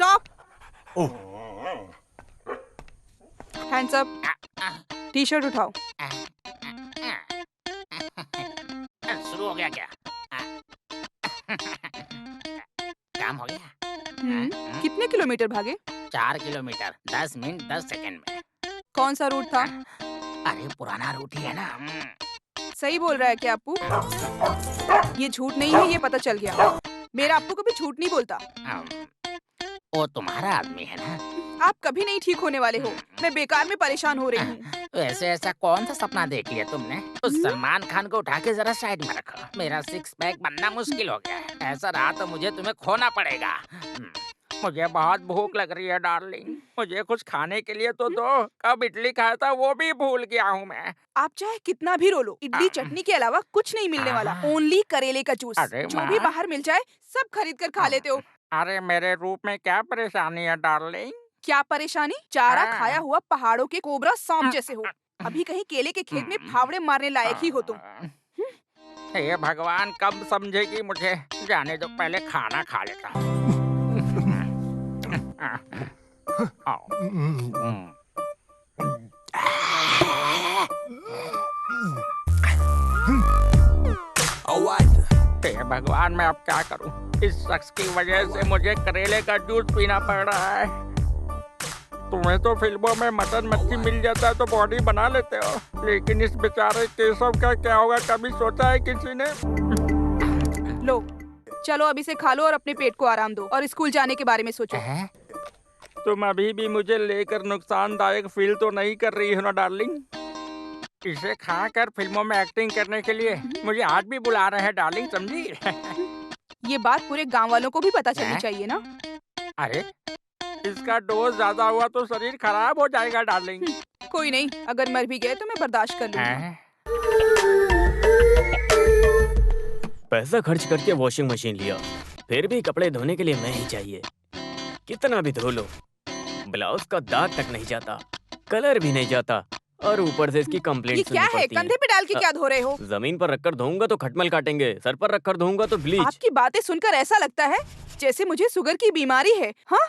Stop. ओह, hands up. T shirt उठाओ। शुरू हो गया क्या? काम हो गया? कितने किलोमीटर भागे? 4 किलोमीटर 10 मिनट 10 सेकंड में। कौन सा रूट था? अरे पुराना रूट ही है ना। सही बोल रहा है क्या अप्पू? ये झूठ नहीं है, ये पता चल गया। मेरा अप्पू कभी झूठ नहीं बोलता। वो तुम्हारा आदमी है ना। आप कभी नहीं ठीक होने वाले हो। मैं बेकार में परेशान हो रही हूँ। वैसे ऐसा कौन सा सपना देख लिया तुमने? उस सलमान खान को उठा के जरा साइड में रखो। मेरा 6 पैक बनना मुश्किल हो गया है। ऐसा रहा तो मुझे तुम्हें खोना पड़ेगा। मुझे बहुत भूख लग रही है डार्लिंग। मुझे कुछ खाने के लिए तो दो। कब इडली खाया था वो भी भूल गया हूँ मैं। आप चाहे कितना भी रो लो, इडली चटनी के अलावा कुछ नहीं मिलने वाला। ओनली करेले का जूस। अरे जो भी बाहर मिल जाए सब खरीद कर खा लेते हो। अरे मेरे रूप में क्या परेशानी है डार्लिंग? क्या परेशानी? चारा खाया हुआ पहाड़ों के कोबरा सांप जैसे हो। अभी कहीं केले के खेत में फावड़े मारने लायक ही हो तुम। हे भगवान, कब समझेगी मुझे? जाने दो, पहले खाना खा लेता हूँ। हे भगवान, मैं अब क्या करूं? इस शख्स की वजह से मुझे करेले का जूस पीना पड़ रहा है। तुम्हें तो फिल्मों में मटन मच्छी मिल जाता है तो बॉडी बना लेते हो, लेकिन इस बेचारे केशव का क्या होगा? कभी सोचा है किसी ने? लो, चलो अब इसे खा लो और अपने पेट को आराम दो और स्कूल जाने के बारे में सोचो। तुम अभी भी मुझे लेकर नुकसानदायक फील तो नहीं कर रही हो ना डार्लिंग? इसे खाकर फिल्मों में एक्टिंग करने के लिए मुझे आज भी बुला रहे हैं डार्लिंग, समझी? ये बात पूरे गांव वालों को भी पता चलनी चाहिए ना। अरे इसका डोज ज्यादा हुआ तो शरीर खराब हो जाएगा डार्लिंग। कोई नहीं, अगर मर भी गए तो मैं बर्दाश्त कर लूंगी। पैसा खर्च करके वॉशिंग मशीन लिया, फिर भी कपड़े धोने के लिए मैं ही चाहिए। कितना भी धो लो, ब्लाउज का दाग तक नहीं जाता, कलर भी नहीं जाता, और ऊपर से इसकी कंप्लेंट ये क्या है? कंधे पे डाल के क्या धो रहे हो? जमीन पर रखकर धोऊंगा तो खटमल काटेंगे, सर पर रखकर धोऊंगा तो ब्लीच। आपकी बातें सुनकर ऐसा लगता है जैसे मुझे शुगर की बीमारी है। हाँ?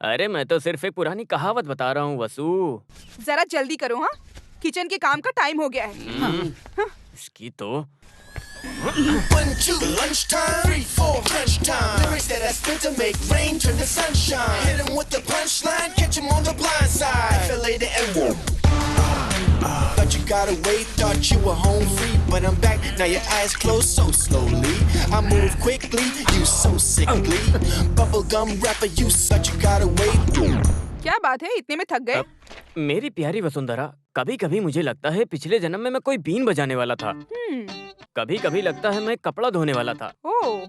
अरे मैं तो सिर्फ एक पुरानी कहावत बता रहा हूँ वसु। जरा जल्दी करो। हाँ, किचन के काम का टाइम हो गया है। इसकी तो 1, 2, lunchtime. 3, 4, crunch time. Lyrics that I spit to make rain turn to sunshine. Hit 'em with the punchline, catch 'em on the blind side. Feel later and whoop. Thought you got away, thought you were home free, but I'm back. Now your eyes closed so slowly. I move quickly, you so sickly. Bubblegum rapper, you such you got away. क्या बात है, इतने में थक गए? मेरी प्यारी वसुंधरा, कभी कभी मुझे लगता है पिछले जन्म में मैं कोई बीन बजाने वाला था। कभी कभी लगता है मैं कपड़ा धोने वाला था।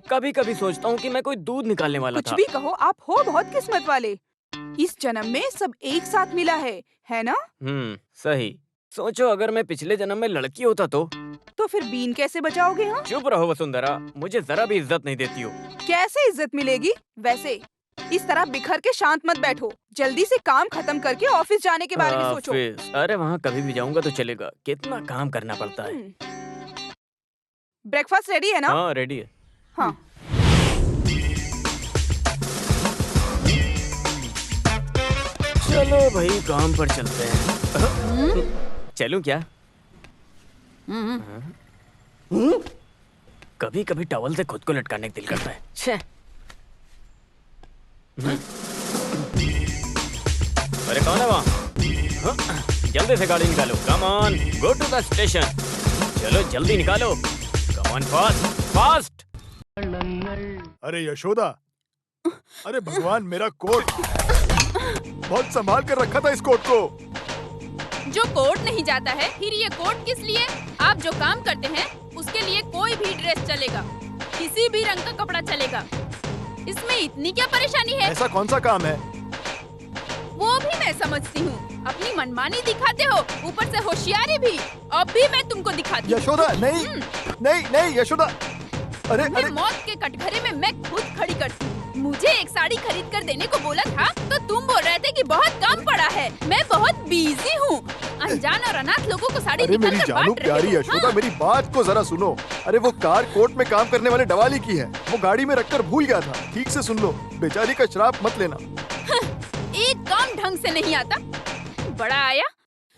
कभी कभी सोचता हूँ कि मैं कोई दूध निकालने वाला था। कुछ भी कहो, आप हो बहुत किस्मत वाले। इस जन्म में सब एक साथ मिला है ना? सही। सोचो अगर मैं पिछले जन्म में लड़की होता तो फिर बीन कैसे बचाओगे? हाँ? चुप रहो वसुंधरा, मुझे जरा भी इज्जत नहीं देती हो। कैसे इज्जत मिलेगी? वैसे इस तरह बिखर के शांत मत बैठो, जल्दी से काम खत्म करके ऑफिस जाने के बारे में सोचो। अरे वहाँ कभी भी जाऊंगा तो चलेगा, कितना काम करना पड़ता है। ब्रेकफास्ट रेडी है ना? हाँ रेडी है। हाँ। चलो भाई काम पर चलते हैं। चलूं क्या? कभी कभी टॉवल से खुद को लटकाने का दिल करता है। छे। अरे कौन है वहाँ? जल्दी से गाड़ी निकालो। Come on, go to the station. चलो जल्दी निकालो। Come on, fast fast. अरे यशोदा, अरे भगवान, मेरा कोट बहुत संभाल कर रखा था इस कोट को। जो कोट नहीं जाता है, फिर ये कोट किस लिए? आप जो काम करते हैं उसके लिए कोई भी ड्रेस चलेगा, किसी भी रंग का कपड़ा चलेगा। इसमें इतनी क्या परेशानी है? ऐसा कौन सा काम है? वो भी मैं समझती हूँ। अपनी मनमानी दिखाते हो, ऊपर से होशियारी भी। अब भी मैं तुमको दिखाती हूँ। यशोदा, नहीं नहीं नहीं यशोदा। अरे मौत के कटघरे में मैं खुद खड़ी करती हूँ। मुझे एक साड़ी खरीद कर देने को बोला था तो तुम बोल रहे थे कि बहुत काम पड़ा है। मैं बहुत बिजी हूँ। अनजान और अनाथ लोगों को साड़ी अरे मेरी निकाल कर जानू बांट रहे प्यारी हो। यशोदा, हाँ। मेरी बात को जरा सुनो। अरे वो कार कोर्ट में काम करने वाले डवाली की है, वो गाड़ी में रखकर भूल गया था। ठीक से सुन लो, बेचारी का श्राप मत लेना। एक काम ढंग से नहीं आता। बड़ा आया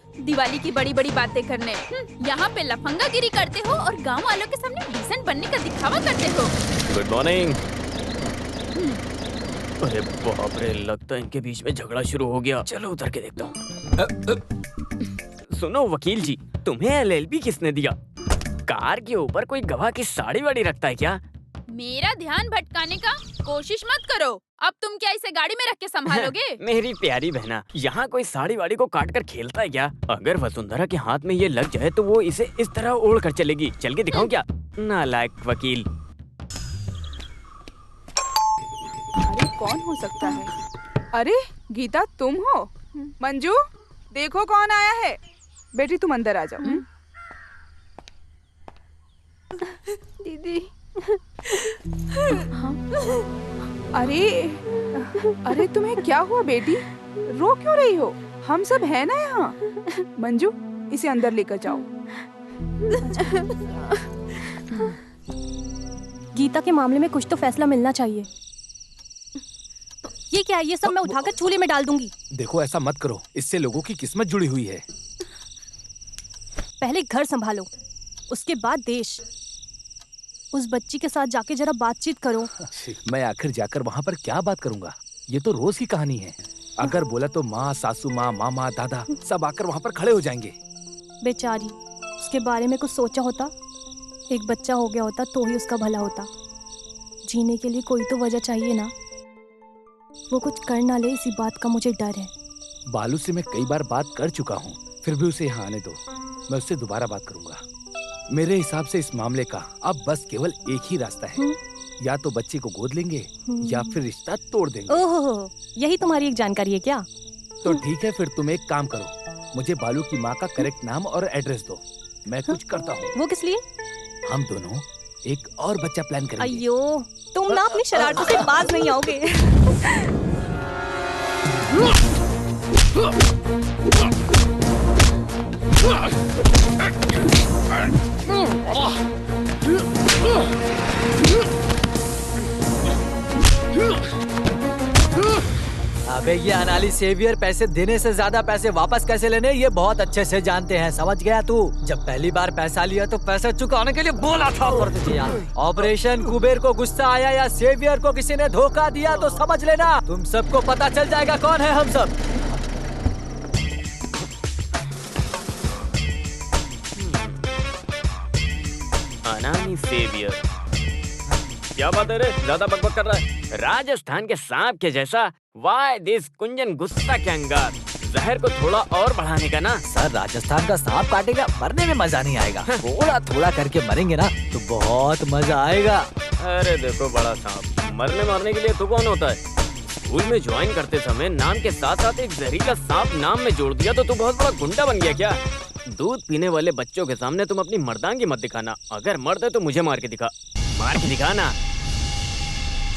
दिवाली की बड़ी बड़ी बातें करने। यहाँ पे लफंगागिरी करते हो और गांव वालों के सामने डिसेंट बनने का दिखावा करते हो। Good morning. अरे बाप रे, लगता है इनके बीच में झगड़ा शुरू हो गया। चलो उतर के देखता हूँ। सुनो वकील जी, तुम्हें एलएलबी किसने दिया? कार के ऊपर कोई गवाह की साड़ी वाड़ी रखता है क्या? मेरा ध्यान भटकाने का कोशिश मत करो। अब तुम क्या इसे गाड़ी में रख के संभालोगे? मेरी प्यारी बहना, यहाँ कोई साड़ी वाड़ी को काट कर खेलता है क्या? अगर वसुंधरा के हाथ में ये लग जाए तो वो इसे इस तरह ओढ़ कर चलेगी। चल के दिखाऊं क्या? नालायक वकील। अरे कौन हो सकता है? अरे गीता, तुम हो? मंजू, देखो कौन आया है। बेटी तुम अंदर आ जाओ। दीदी। अरे तुम्हें क्या हुआ बेटी? रो क्यों रही हो? हम सब है ना यहाँ। मंजू, इसे अंदर लेकर जाओ। गीता के मामले में कुछ तो फैसला मिलना चाहिए। ये क्या है? ये सब मैं उठाकर चूल्हे में डाल दूंगी। देखो ऐसा मत करो, इससे लोगों की किस्मत जुड़ी हुई है। पहले घर संभालो, उसके बाद देश। उस बच्ची के साथ जाके जरा बातचीत करो। मैं आखिर जाकर वहाँ पर क्या बात करूँगा? ये तो रोज की कहानी है। अगर बोला तो माँ, सासू माँ, मामा, दादा सब आकर वहाँ पर खड़े हो जाएंगे। बेचारी, उसके बारे में कुछ सोचा होता। एक बच्चा हो गया होता तो ही उसका भला होता। जीने के लिए कोई तो वजह चाहिए ना। वो कुछ कर ना ले, इसी बात का मुझे डर है। बालू से मैं कई बार बात कर चुका हूँ, फिर भी उसे यहाँ आने दो। मैं उससे दोबारा बात करूंगा। मेरे हिसाब से इस मामले का अब बस केवल एक ही रास्ता है। या तो बच्चे को गोद लेंगे या फिर रिश्ता तोड़ देंगे। ओहो, यही तुम्हारी एक जानकारी है क्या? तो ठीक है, फिर तुम एक काम करो, मुझे बालू की माँ का करेक्ट नाम और एड्रेस दो, मैं कुछ करता हूँ। वो किस लिए? हम दोनों एक और बच्चा प्लान करेंगे। अयो, तुम ना अपनी शरारतों से बाज नहीं आओगे। अबे ये अनाली सेवियर पैसे देने से ज्यादा पैसे वापस कैसे लेने ये बहुत अच्छे से जानते हैं, समझ गया तू? जब पहली बार पैसा लिया तो पैसे चुकाने के लिए बोला था पर तुझे यार। ऑपरेशन कुबेर को गुस्सा आया या सेवियर को किसी ने धोखा दिया तो समझ लेना तुम सबको पता चल जाएगा कौन है हम सब। अनानी सेवियर, क्या बात है रे? ज्यादा बकबक कर रहा है। राजस्थान के सांप के जैसा। वाई दिस कुंजन गुस्सा के अंगार। जहर को थोड़ा और बढ़ाने का ना। सर, राजस्थान का सांप काटेगा, मरने में मजा नहीं आएगा। थोड़ा थोड़ा करके मरेंगे ना तो बहुत मजा आएगा। अरे देखो बड़ा सांप, मरने मारने के लिए तो कौन होता है? स्कूल में ज्वाइन करते समय नाम के साथ साथ एक जहरीला सांप नाम में जोड़ दिया तो तू बहुत बड़ा गुंडा बन गया क्या? दूध पीने वाले बच्चों के सामने तुम अपनी मर्दांगी मत दिखाना। अगर मर्द है तो मुझे मार के दिखा। मार के दिखाना।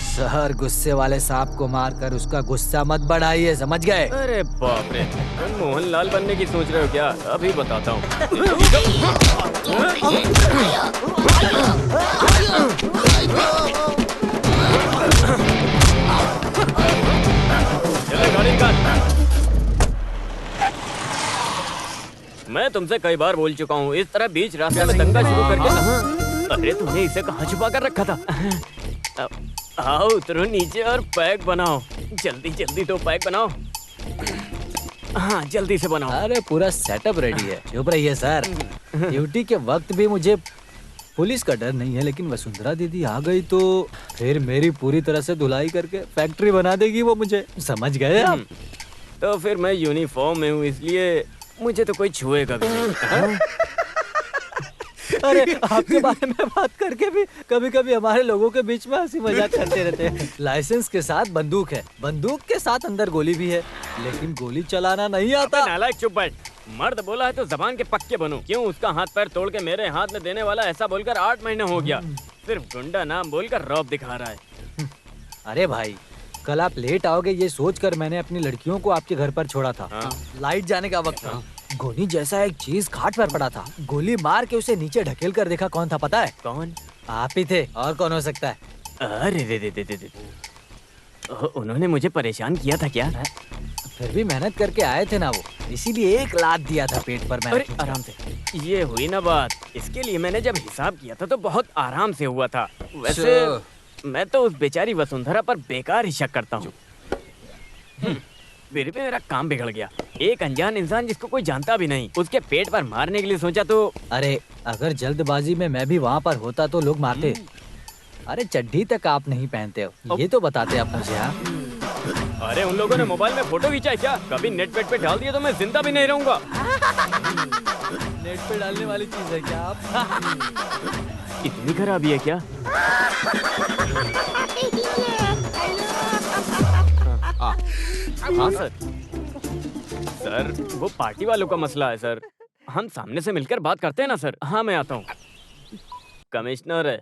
सर, गुस्से वाले सांप को मारकर उसका गुस्सा मत बढ़ाइए, समझ गए? अरे बाप रे, तुम मोहनलाल बनने की सोच रहे हो क्या? अभी बताता हूँ। चले गाड़ी निकाल। मैं तुमसे कई बार बोल चुका हूँ, इस तरह बीच रास्ते में दंगा शुरू करके। अरे तुमने इसे कहाँ छुपा कर रखा था? आओ उतरो नीचे और पैक बनाओ। जल्दी जल्दी तो पैक बनाओ। हाँ जल्दी से बनाओ। अरे पूरा सेटअप रेडी है, चुप रहिए सर। ड्यूटी के वक्त भी मुझे पुलिस का डर नहीं है, लेकिन वसुंधरा दीदी आ गई तो फिर मेरी पूरी तरह से धुलाई करके फैक्ट्री बना देगी वो मुझे, समझ गए आप? तो फिर मैं यूनिफॉर्म में हूँ इसलिए मुझे तो कोई छुएगा भी नहीं। अरे आपके बारे में बात करके भी कभी कभी हमारे लोगों के बीच में हंसी मजाक करते रहते हैं। लाइसेंस के साथ बंदूक है, बंदूक के साथ अंदर गोली भी है, लेकिन गोली चलाना नहीं आता। नालायक चुप बैठ। मर्द बोला है तो जबान के पक्के बनो। क्यों उसका हाथ पैर तोड़ के मेरे हाथ में देने वाला ऐसा बोलकर 8 महीने हो गया। सिर्फ गुंडा नाम बोलकर रौब दिखा रहा है। अरे भाई, कल आप लेट आओगे ये सोचकर मैंने अपनी लड़कियों को आपके घर पर छोड़ा था। लाइट जाने का वक्त था। गोली जैसा एक चीज खाट पर पड़ा था। गोली मार के उसे नीचे ढकेल कर देखा कौन था पता है? कौन? आप ही थे, और कौन हो सकता है? अरे दे। उन्होंने मुझे परेशान किया था क्या? फिर भी मेहनत करके आए थे ना वो, इसीलिए एक लात दिया था पेट पर मैंने। अरे आराम से, ये हुई ना बात। इसके लिए मैंने जब हिसाब किया था तो बहुत आराम से हुआ था। वैसे मैं तो उस बेचारी वसुंधरा पर बेकार ही शक करता हूँ। फिर भी मेरा काम बिगड़ गया। एक अनजान इंसान जिसको कोई जानता भी नहीं, उसके पेट पर मारने के लिए सोचा तो। अरे अगर जल्दबाजी में मैं भी वहाँ पर होता तो लोग मारते। अरे चड्डी तक आप नहीं पहनते हो, ये तो बताते आप मुझे। हाँ, अरे उन लोगों ने मोबाइल में फोटो खींचा है क्या? कभी नेट पेट पे डाल दिया तो मैं जिंदा भी नहीं रहूंगा। नेट पे डालने वाली चीज है क्या आप? इतनी खराबी है क्या? हाँ सर। सर वो पार्टी वालों का मसला है सर। हम सामने से मिलकर बात करते हैं ना सर। हाँ मैं आता हूँ। कमिश्नर,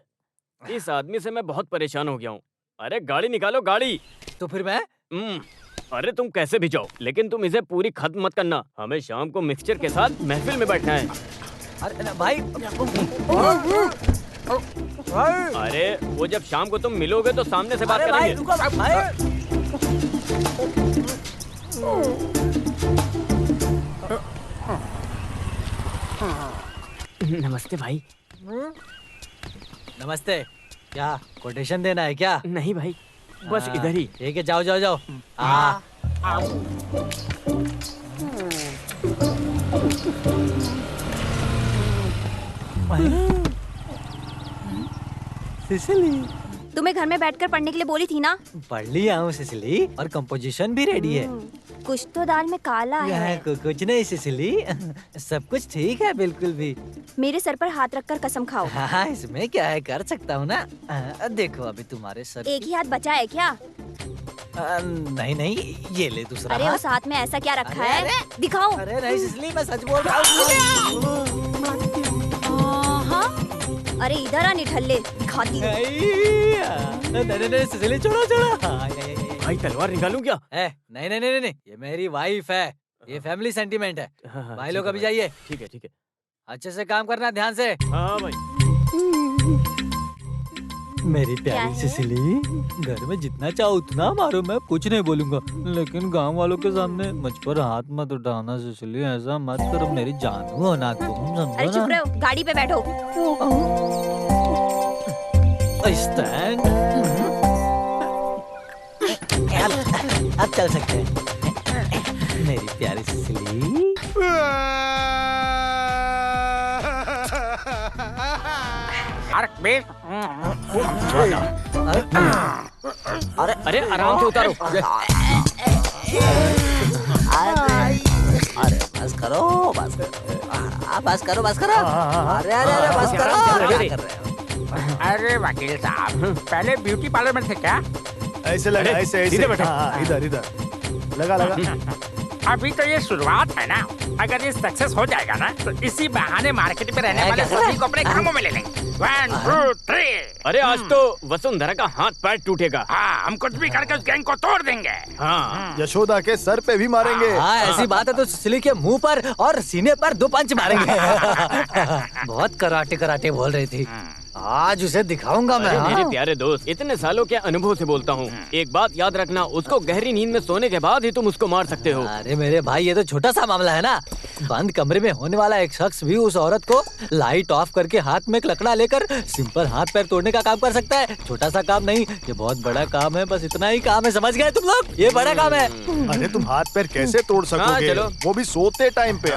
इस आदमी से मैं बहुत परेशान हो गया हूँ। अरे गाड़ी निकालो, गाड़ी। तो फिर मैं? अरे तुम कैसे भी जाओ, लेकिन तुम इसे पूरी खत्म मत करना। हमें शाम को मिक्सचर के साथ महफिल में बैठना है। अरे भाई, अरे वो जब शाम को तुम मिलोगे तो सामने से बात करेंगे। नमस्ते भाई। नमस्ते। क्या कोटेशन देना है क्या? नहीं भाई, बस इधर ही। ठीक है, जाओ जाओ जाओ। सिसिली, तुम्हें घर में बैठकर पढ़ने के लिए बोली थी ना? पढ़ लिया हूँ सिसिली, और कंपोजिशन भी रेडी है। कुछ तो दाल में काला है। कुछ नहीं सिसिली, सब कुछ ठीक है बिल्कुल भी। मेरे सर पर हाथ रखकर कसम खाओ। हाँ, इसमें क्या है, कर सकता हूँ ना। देखो अभी तुम्हारे सर। एक ही हाथ बचा है क्या? नहीं नहीं, ये ले दूसरा। अरे उस हाथ में ऐसा क्या रखा है? दिखाओ। अरे नहीं सिसिली, मैं सच बोल रहा हूँ। अरे इधर आ निठल्ले, दिखाती हूँ। नहीं सिसिली, छोड़ो छोड़ो। भाई तलवार निकालूं क्या? नहीं नहीं नहीं नहीं, ये मेरी वाइफ है। ये फैमिली सेंटीमेंट है। भाई लोग अभी जाइए। ठीक है ठीक है। अच्छे से काम करना, ध्यान से। हाँ भाई। मेरी प्यारी सिसिली, घर में जितना चाहो उतना मारो, मैं कुछ नहीं बोलूंगा, लेकिन गांव वालों के सामने मुझ पर हाथ मत उठाना सिसिली। ऐसा मत करो, मेरी जानू हो ना तुम, समझो ना। अरे चुप रहो, गाड़ी पे बैठो। स्टैंड। अब चल सकते हैं मेरी प्यारी सिसिली। अरे आराम से उतारो। अरे बस करो, बस करो, बस करो, बस करो। अरे अरे अरे बस करो। अरे वकील साहब, पहले ब्यूटी पार्लर में थे क्या? ऐसे लगा, ऐसे ऐसे। इधर इधर लगा लगा। अभी तो ये शुरुआत है ना। अगर ये सक्सेस हो जाएगा ना तो इसी बहाने मार्केट में रहने वाले सभी को अपने कामों में ले लेंगे। 1 2 3। अरे आज तो वसुंधरा का हाथ पैर टूटेगा। हाँ, हम कुछ भी करके उस गैंग को तोड़ देंगे। हाँ, यशोदा के सर पे भी मारेंगे। हाँ ऐसी बात है तो सिसिली के मुंह पर और सीने पर 2 पंच मारेंगे। बहुत कराटे कराटे बोल रही थी, आज उसे दिखाऊंगा मैं। मेरे प्यारे दोस्त, इतने सालों के अनुभव से बोलता हूँ, एक बात याद रखना, उसको गहरी नींद में सोने के बाद ही तुम उसको मार सकते हो। अरे मेरे भाई, ये तो छोटा सा मामला है ना। बंद कमरे में होने वाला एक शख्स भी उस औरत को लाइट ऑफ करके हाथ में एक लकड़ा लेकर सिंपल हाथ पैर तोड़ने का काम कर सकता है। छोटा सा काम नहीं, ये बहुत बड़ा काम है। बस इतना ही काम है, समझ गए तुम लोग? ये बड़ा काम है। अरे तुम हाथ पैर कैसे तोड़ सकोगे? चलो। वो भी सोते टाइम पे।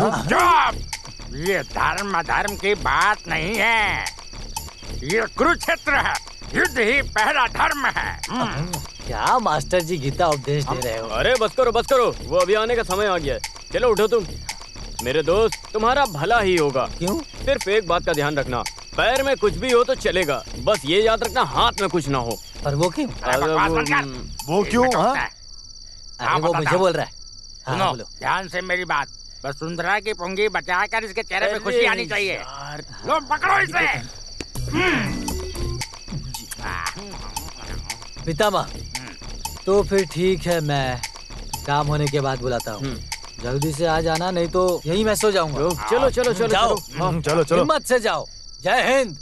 ये धर्म अधर्म की बात नहीं है, ये कुरुक्षेत्र है। युद्ध ही पहला धर्म है। क्या मास्टर जी गीता उपदेश दे रहे हो? अरे बस करो बस करो, वो अभी आने का समय आ गया है। चलो उठो तुम। मेरे दोस्त, तुम्हारा भला ही होगा। क्यों? सिर्फ एक बात का ध्यान रखना, पैर में कुछ भी हो तो चलेगा, बस ये याद रखना हाथ में कुछ ना हो। पर वो क्यों? वो क्यों? अरे वो मुझे बोल रहा है। सुनो ध्यान से मेरी बात। वसुंधरा की पुंगी बचाकर इसके चेहरे पे खुशी आनी चाहिए। लो पकड़ो इसे। पितामह, तो फिर ठीक है, मैं काम होने के बाद बुलाता हूँ। जल्दी से आ जाना, नहीं तो यहीं मैं सो जाऊंगा। चलो चलो चलो जाओ। चलो चलो। हिम्मत से जाओ। जय हिंद।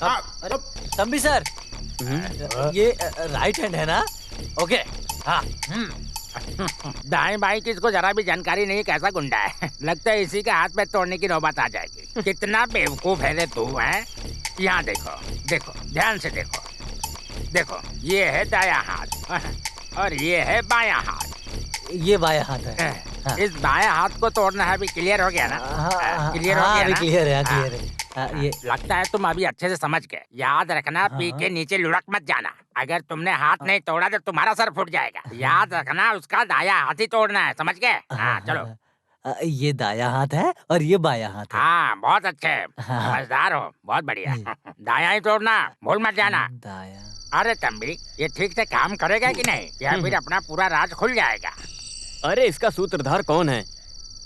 अरे तंबी सर, ये राइट हैंड है ना? ओके। हाँ। दाएं बाएं किसको जरा भी जानकारी नहीं, कैसा गुंडा है। लगता है इसी के हाथ में तोड़ने की नौबत आ जाएगी। कितना बेवकूफ है रे तू, है? यहाँ देखो, देखो, ध्यान से देखो। देखो, ये है दायां हाथ और ये है बायां हाथ। ये बायां हाथ है। हाँ। इस बायां हाथ को तोड़ना है। अभी क्लियर हो गया ना? क्लियर हो गया ना? क्लियर है, क्लियर है। ये लगता है तुम अभी अच्छे से समझ गए। याद रखना, पी के नीचे लुढ़क मत जाना। अगर तुमने हाथ नहीं तोड़ा तो तुम्हारा सर फूट जाएगा। याद रखना, उसका दायां हाथ ही तोड़ना है, समझ गए? हाँ, चलो। ये दायां हाथ है और ये बायां हाथ है। हाँ, बहुत अच्छे, समझदार हो, बहुत बढ़िया। दायां ही तोड़ना, भूल मत जाना। दायां। अरे तंबी, ये ठीक से काम करेगा कि नहीं, या फिर अपना पूरा राज खुल जाएगा? अरे इसका सूत्रधार कौन है?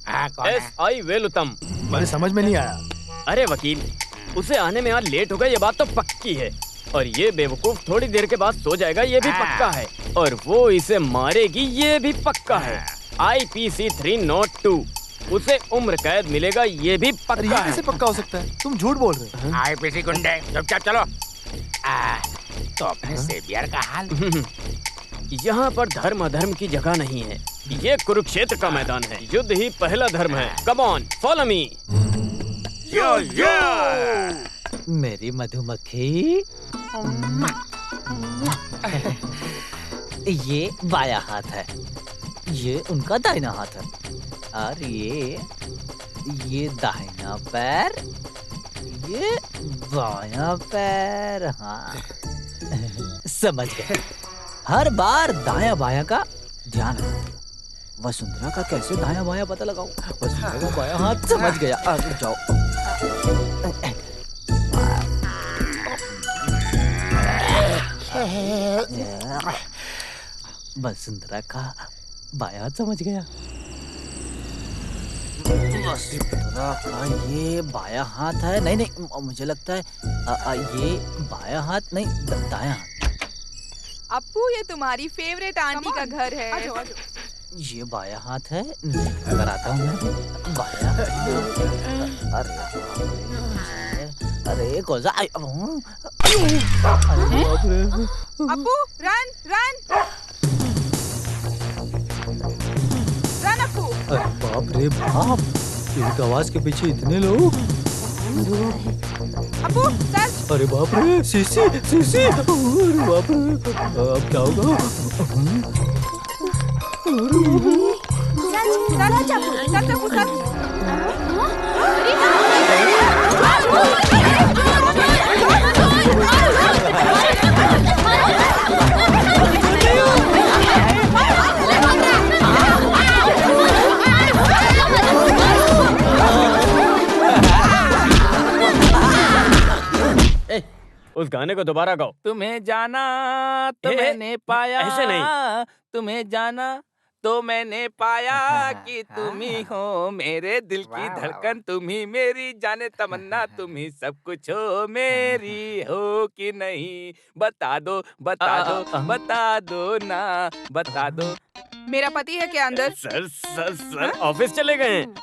कौन है? SI वेलुतम। मुझे समझ में नहीं आया। अरे वकील, उसे आने में आज लेट हो गया, ये बात तो पक्की है। और ये बेवकूफ थोड़ी देर के बाद सो जाएगा, ये भी पक्का है। और वो इसे मारेगी, ये भी पक्का है। IPC 302, उसे उम्र कैद मिलेगा, ये भी पक्का है। कैसे पक्का हो सकता है? तुम झूठ बोल रहे हो। IPC गुंडे, चुपचाप चलो। तो अपने सेवियर का हाल? यहाँ पर धर्म अधर्म की जगह नहीं है, ये कुरुक्षेत्र का मैदान है। युद्ध ही पहला धर्म है। Come on, follow me. मेरी मधुमक्खी। ये बायां हाथ है, ये उनका दाहिना हाथ है, और ये दाहिना पैर, ये बायां पैर। हाँ समझ गए। हर बार दायां बायां का ध्यान रखो। वसुंधरा का कैसे दायां बायां पता लगाऊं? वसुंधरा का बायां हाथ समझ गया। आगे जाओ। वसुंधरा का बायां हाथ समझ गया। वसुंधरा का ये बायां हाथ है। नहीं नहीं, मुझे लगता है ये बायां हाथ नहीं, दायां हाथ। अप्पू, ये तुम्हारी फेवरेट आंटी का घर है। आजो, आजो। ये बायां हाथ है। अगर आता हूँ मैं बायां हाथ। अरे कौन सा? Appu, run run run Appu. अरे बाप रे बाप, एक आवाज के पीछे इतने लोग। अप्पू, सर्च। अरे बाप रे, सीसी सीसी। अरे बाप रे, अब क्या होगा? Search Appu, search. उस गाने को दोबारा गाओ। तुम्हें जाना तो मैंने पाया, ऐसे नहीं। तुम्हें जाना तो मैंने पाया कि तुम ही हो मेरे दिल की धड़कन, तुम ही मेरी जाने तमन्ना, तुम ही सब कुछ हो, मेरी हो कि नहीं, बता दो बता दो बता दो ना, बता दो। मेरा पति है क्या अंदर? सर ऑफिस चले गए हैं।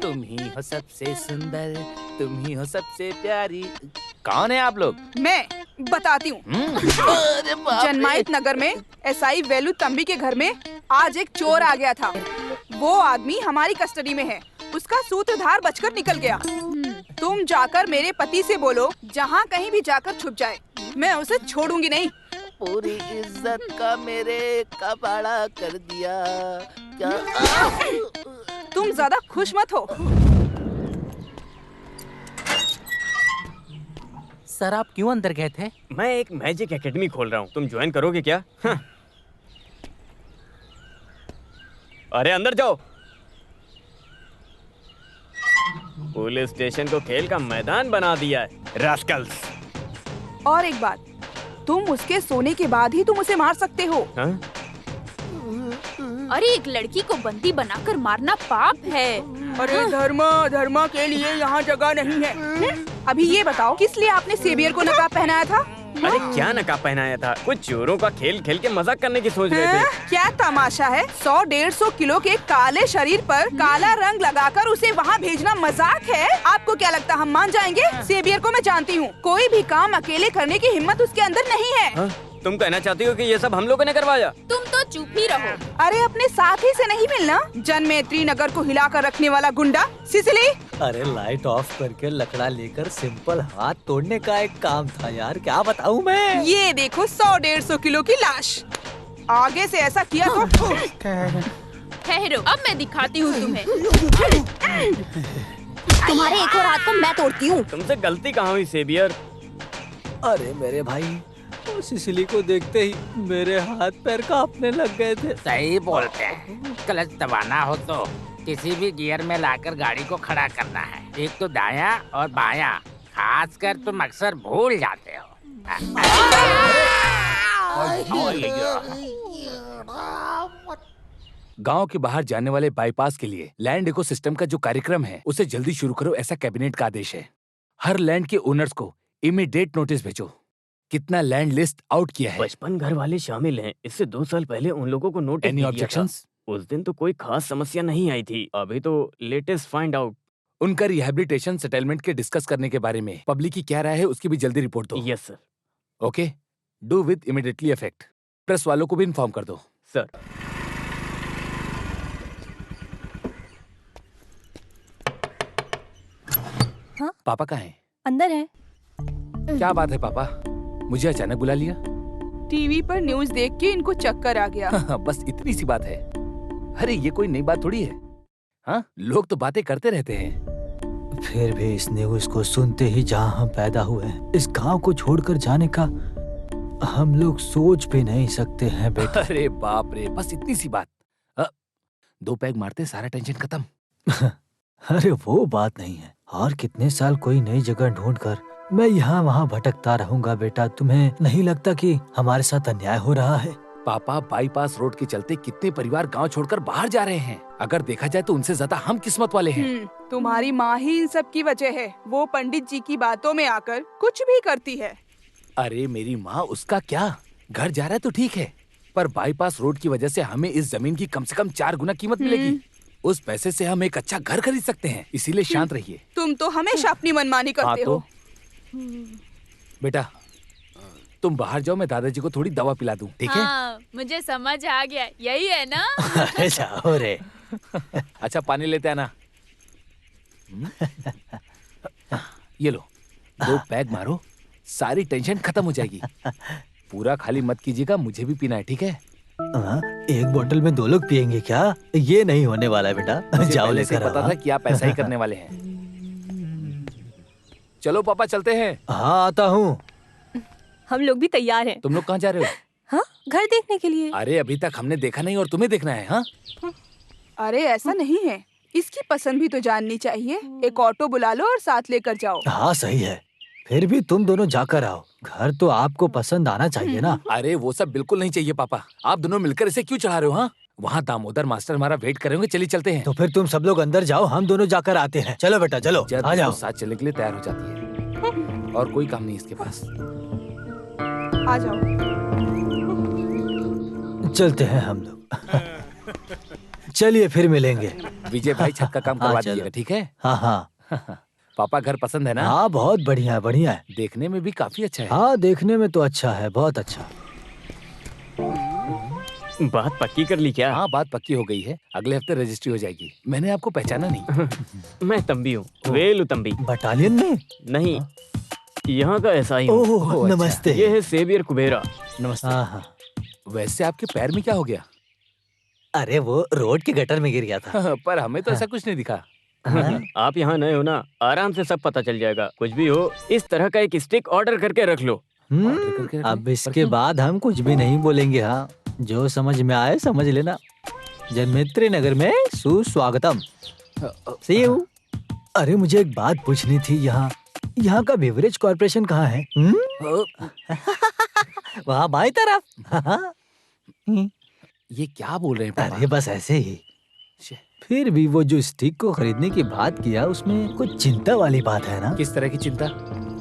तुम ही हो सबसे सुंदर, तुम ही हो सबसे प्यारी। कौन है आप लोग? मैं बताती हूँ। जनमाइत नगर में SI वेलु तंबी के घर में आज एक चोर आ गया था। वो आदमी हमारी कस्टडी में है। उसका सूत्रधार बचकर निकल गया। तुम जाकर मेरे पति से बोलो, जहाँ कहीं भी जाकर छुप जाए, मैं उसे छोड़ूंगी नहीं। पूरी इज्जत का मेरे कबाड़ा कर दिया क्या? तुम ज्यादा खुश मत हो। सर, आप क्यों अंदर गए थे? मैं एक मैजिक एकेडमी खोल रहा हूँ, तुम ज्वाइन करोगे क्या? अरे अंदर जाओ। पुलिस स्टेशन को खेल का मैदान बना दिया है, रास्कल्स। और एक बात, तुम उसके सोने के बाद ही तुम उसे मार सकते हो। हाँ? अरे एक लड़की को बंदी बनाकर मारना पाप है। अरे धर्म के लिए यहाँ जगह नहीं है। अभी ये बताओ, किस लिए आपने सेवियर को नकाब पहनाया था? अरे क्या नकाब पहनाया था? कुछ चोरों का खेल खेल के मजाक करने की सोच रहे थे। क्या तमाशा है? 100-150 किलो के काले शरीर पर काला रंग लगाकर उसे वहाँ भेजना मजाक है? आपको क्या लगता हम मान जाएंगे? सेवियर को मैं जानती हूँ, कोई भी काम अकेले करने की हिम्मत उसके अंदर नहीं है। हाँ? तुम कहना चाहती हो कि ये सब हम लोगों ने करवाया? तुम तो चुप ही रहो। अरे अपने साथी से नहीं मिलना, जनमेत्री नगर को हिलाकर रखने वाला गुंडा सिसिली। अरे लाइट ऑफ करके लकड़ा लेकर सिंपल हाथ तोड़ने का एक काम था यार, क्या बताऊं मैं। ये देखो 100-150 किलो की लाश, आगे से ऐसा किया तो ठहरो, अब मैं दिखाती हूँ तुम्हें। तुम्हारे एक और हाथ को मैं तोड़ती हूँ। तुमसे गलती कहाँ हुई सेवियर? अरे मेरे भाई, सिसिली को देखते ही मेरे हाथ पैर कांपने लग गए थे। सही बोलते हैं, क्लच दबाना हो तो किसी भी गियर में लाकर गाड़ी को खड़ा करना है। एक तो दायां और बायां, खासकर तुम अक्सर भूल जाते हो। गांव के बाहर जाने वाले बाईपास के लिए लैंड इकोसिस्टम का जो कार्यक्रम है उसे जल्दी शुरू करो, ऐसा कैबिनेट का आदेश है। हर लैंड के ओनर्स को इमीडिएट नोटिस भेजो। कितना लैंड लिस्ट आउट किया है? 55 घर वाले शामिल हैं। इससे 2 साल पहले उन लोगों को नोटिस एनी दिया था। ऑब्जेक्शंस? उस दिन तो कोई खास समस्या नहीं आई थी। अभी तो लेटेस्ट फाइंड आउट। उनका रिहैबिलिटेशन सेटलमेंट के डिस्कस करने के बारे में पब्लिक की क्या राय है उसकी भी जल्दी रिपोर्ट दो। Yes sir. Okay, do with immediately effect. Press वालों को भी इन्फॉर्म कर दो। सर। हाँ? पापा कहाँ हैं? अंदर है। क्या बात है पापा, मुझे अचानक बुला लिया? टीवी पर न्यूज़ देख के इनको चक्कर आ गया। बस इतनी सी बात है। अरे ये कोई नई बात थोड़ी है। हाँ, लोग तो बातें करते रहते हैं। फिर भी इस न्यूज़ को सुनते ही जहाँ हम पैदा हुए, इस गांव को छोड़कर जाने का हम लोग सोच भी नहीं सकते हैं बेटा। अरे बाप रे, बस इतनी सी बात। 2 पैग मारते सारा टेंशन खत्म। अरे वो बात नहीं है, और कितने साल कोई नई जगह ढूंढकर मैं यहाँ वहाँ भटकता रहूंगा बेटा। तुम्हें नहीं लगता कि हमारे साथ अन्याय हो रहा है? पापा, बाईपास रोड के चलते कितने परिवार गांव छोड़कर बाहर जा रहे हैं। अगर देखा जाए तो उनसे ज्यादा हम किस्मत वाले हैं। तुम्हारी माँ ही इन सब की वजह है। वो पंडित जी की बातों में आकर कुछ भी करती है। अरे मेरी माँ, उसका क्या, घर जा रहा है तो ठीक है, पर बाईपास रोड की वजह से हमें इस जमीन की कम से कम 4 गुना कीमत मिलेगी। उस पैसे से हम एक अच्छा घर खरीद सकते हैं, इसीलिए शांत रहिए। तुम तो हमेशा अपनी मनमानी करते हो। बेटा तुम बाहर जाओ, मैं दादाजी को थोड़ी दवा पिला दूं, ठीक है? हाँ, मुझे समझ आ गया, यही है ना? अरे जाओ रे। अच्छा पानी लेते आना। ये लो, 2 पैग मारो, सारी टेंशन खत्म हो जाएगी। पूरा खाली मत कीजिएगा, मुझे भी पीना है, ठीक है? एक बोतल में 2 लोग पियेंगे क्या? ये नहीं होने वाला है बेटा। जाओ पहले से लेकर पता था कि आप ऐसा ही करने वाले हैं। चलो पापा चलते हैं। हाँ आता हूँ। हम लोग भी तैयार हैं। तुम लोग कहाँ जा रहे हो? हाँ, घर देखने के लिए। अरे अभी तक हमने देखा नहीं और तुम्हें देखना है? हाँ, अरे ऐसा नहीं है, इसकी पसंद भी तो जाननी चाहिए। एक ऑटो बुला लो और साथ लेकर जाओ। हाँ सही है, फिर भी तुम दोनों जाकर आओ, घर तो आपको पसंद आना चाहिए ना। अरे वो सब बिल्कुल नहीं चाहिए पापा, आप दोनों मिलकर इसे क्यों चढ़ा रहे हो? हाँ, वहाँ दामोदर मास्टर हमारा वेट करेंगे, चलिए चलते हैं। तो फिर तुम सब लोग अंदर जाओ, हम दोनों जाकर आते हैं। चलो बेटा चलो, जब आ जाओ। साथ चलने के लिए तैयार हो जाती है और कोई काम नहीं इसके पास। आ जाओ। चलते हैं हम लोग। चलिए फिर मिलेंगे। विजय भाई छत का काम करवा दीजिएगा, ठीक है? हाँ हाँ। पापा घर पसंद है ना? हाँ बहुत बढ़िया बढ़िया है। देखने में भी काफी अच्छा है। हाँ देखने में तो अच्छा है, बहुत अच्छा। बात पक्की कर ली क्या? हाँ बात पक्की हो गई है, अगले हफ्ते रजिस्ट्री हो जाएगी। मैंने आपको पहचाना नहीं। मैं तंबी हूँ, वेलु तंबी। बटालियन में? नहीं, यहाँ का ऐसा ही हूँ। ओह नमस्ते। ये है सेवियर कुबेरा। नमस्ते। हाँ। वैसे आपके पैर में क्या हो गया? अरे वो रोड के गटर में गिर गया था। पर हमें तो ऐसा कुछ नहीं दिखा। आप यहाँ नए हो ना, आराम से सब पता चल जाएगा। कुछ भी हो, इस तरह का एक स्टिक ऑर्डर करके रख लो। अब इसके बाद हम कुछ भी नहीं बोलेंगे। हाँ, जो समझ में आए समझ लेना। जनमेत्री नगर में सुस्वागतम। सी यू। अरे मुझे एक बात पूछनी थी, यहाँ का बेवरेज कॉर्पोरेशन कहाँ है? वहाँ बाई तरफ। ये क्या बोल रहे हैं पापा? अरे बस ऐसे ही। फिर भी वो जो स्टिक को खरीदने की बात किया, उसमें कुछ चिंता वाली बात है ना? किस तरह की चिंता?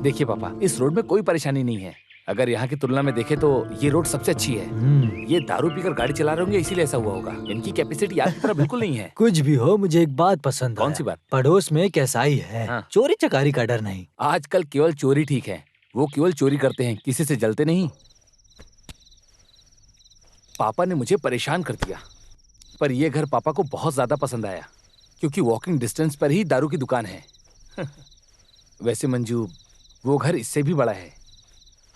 देखिए पापा, इस रोड में कोई परेशानी नहीं है। अगर यहाँ की तुलना में देखे तो ये रोड सबसे अच्छी है। ये दारू पीकर गाड़ी चला रहे होंगे इसीलिए ऐसा हुआ होगा। इनकी कैपेसिटी याद की तरह बिल्कुल नहीं है। कुछ भी हो, मुझे एक बात पसंद कौन आया। सी बात? पड़ोस में एक एसआई है। हाँ। चोरी चकारी का डर नहीं। आजकल केवल चोरी ठीक है, वो केवल चोरी करते हैं, किसी से जलते नहीं। पापा ने मुझे परेशान कर दिया, पर ये घर पापा को बहुत ज्यादा पसंद आया क्योंकि वॉकिंग डिस्टेंस पर ही दारू की दुकान है। वैसे मंजू, वो घर इससे भी बड़ा है।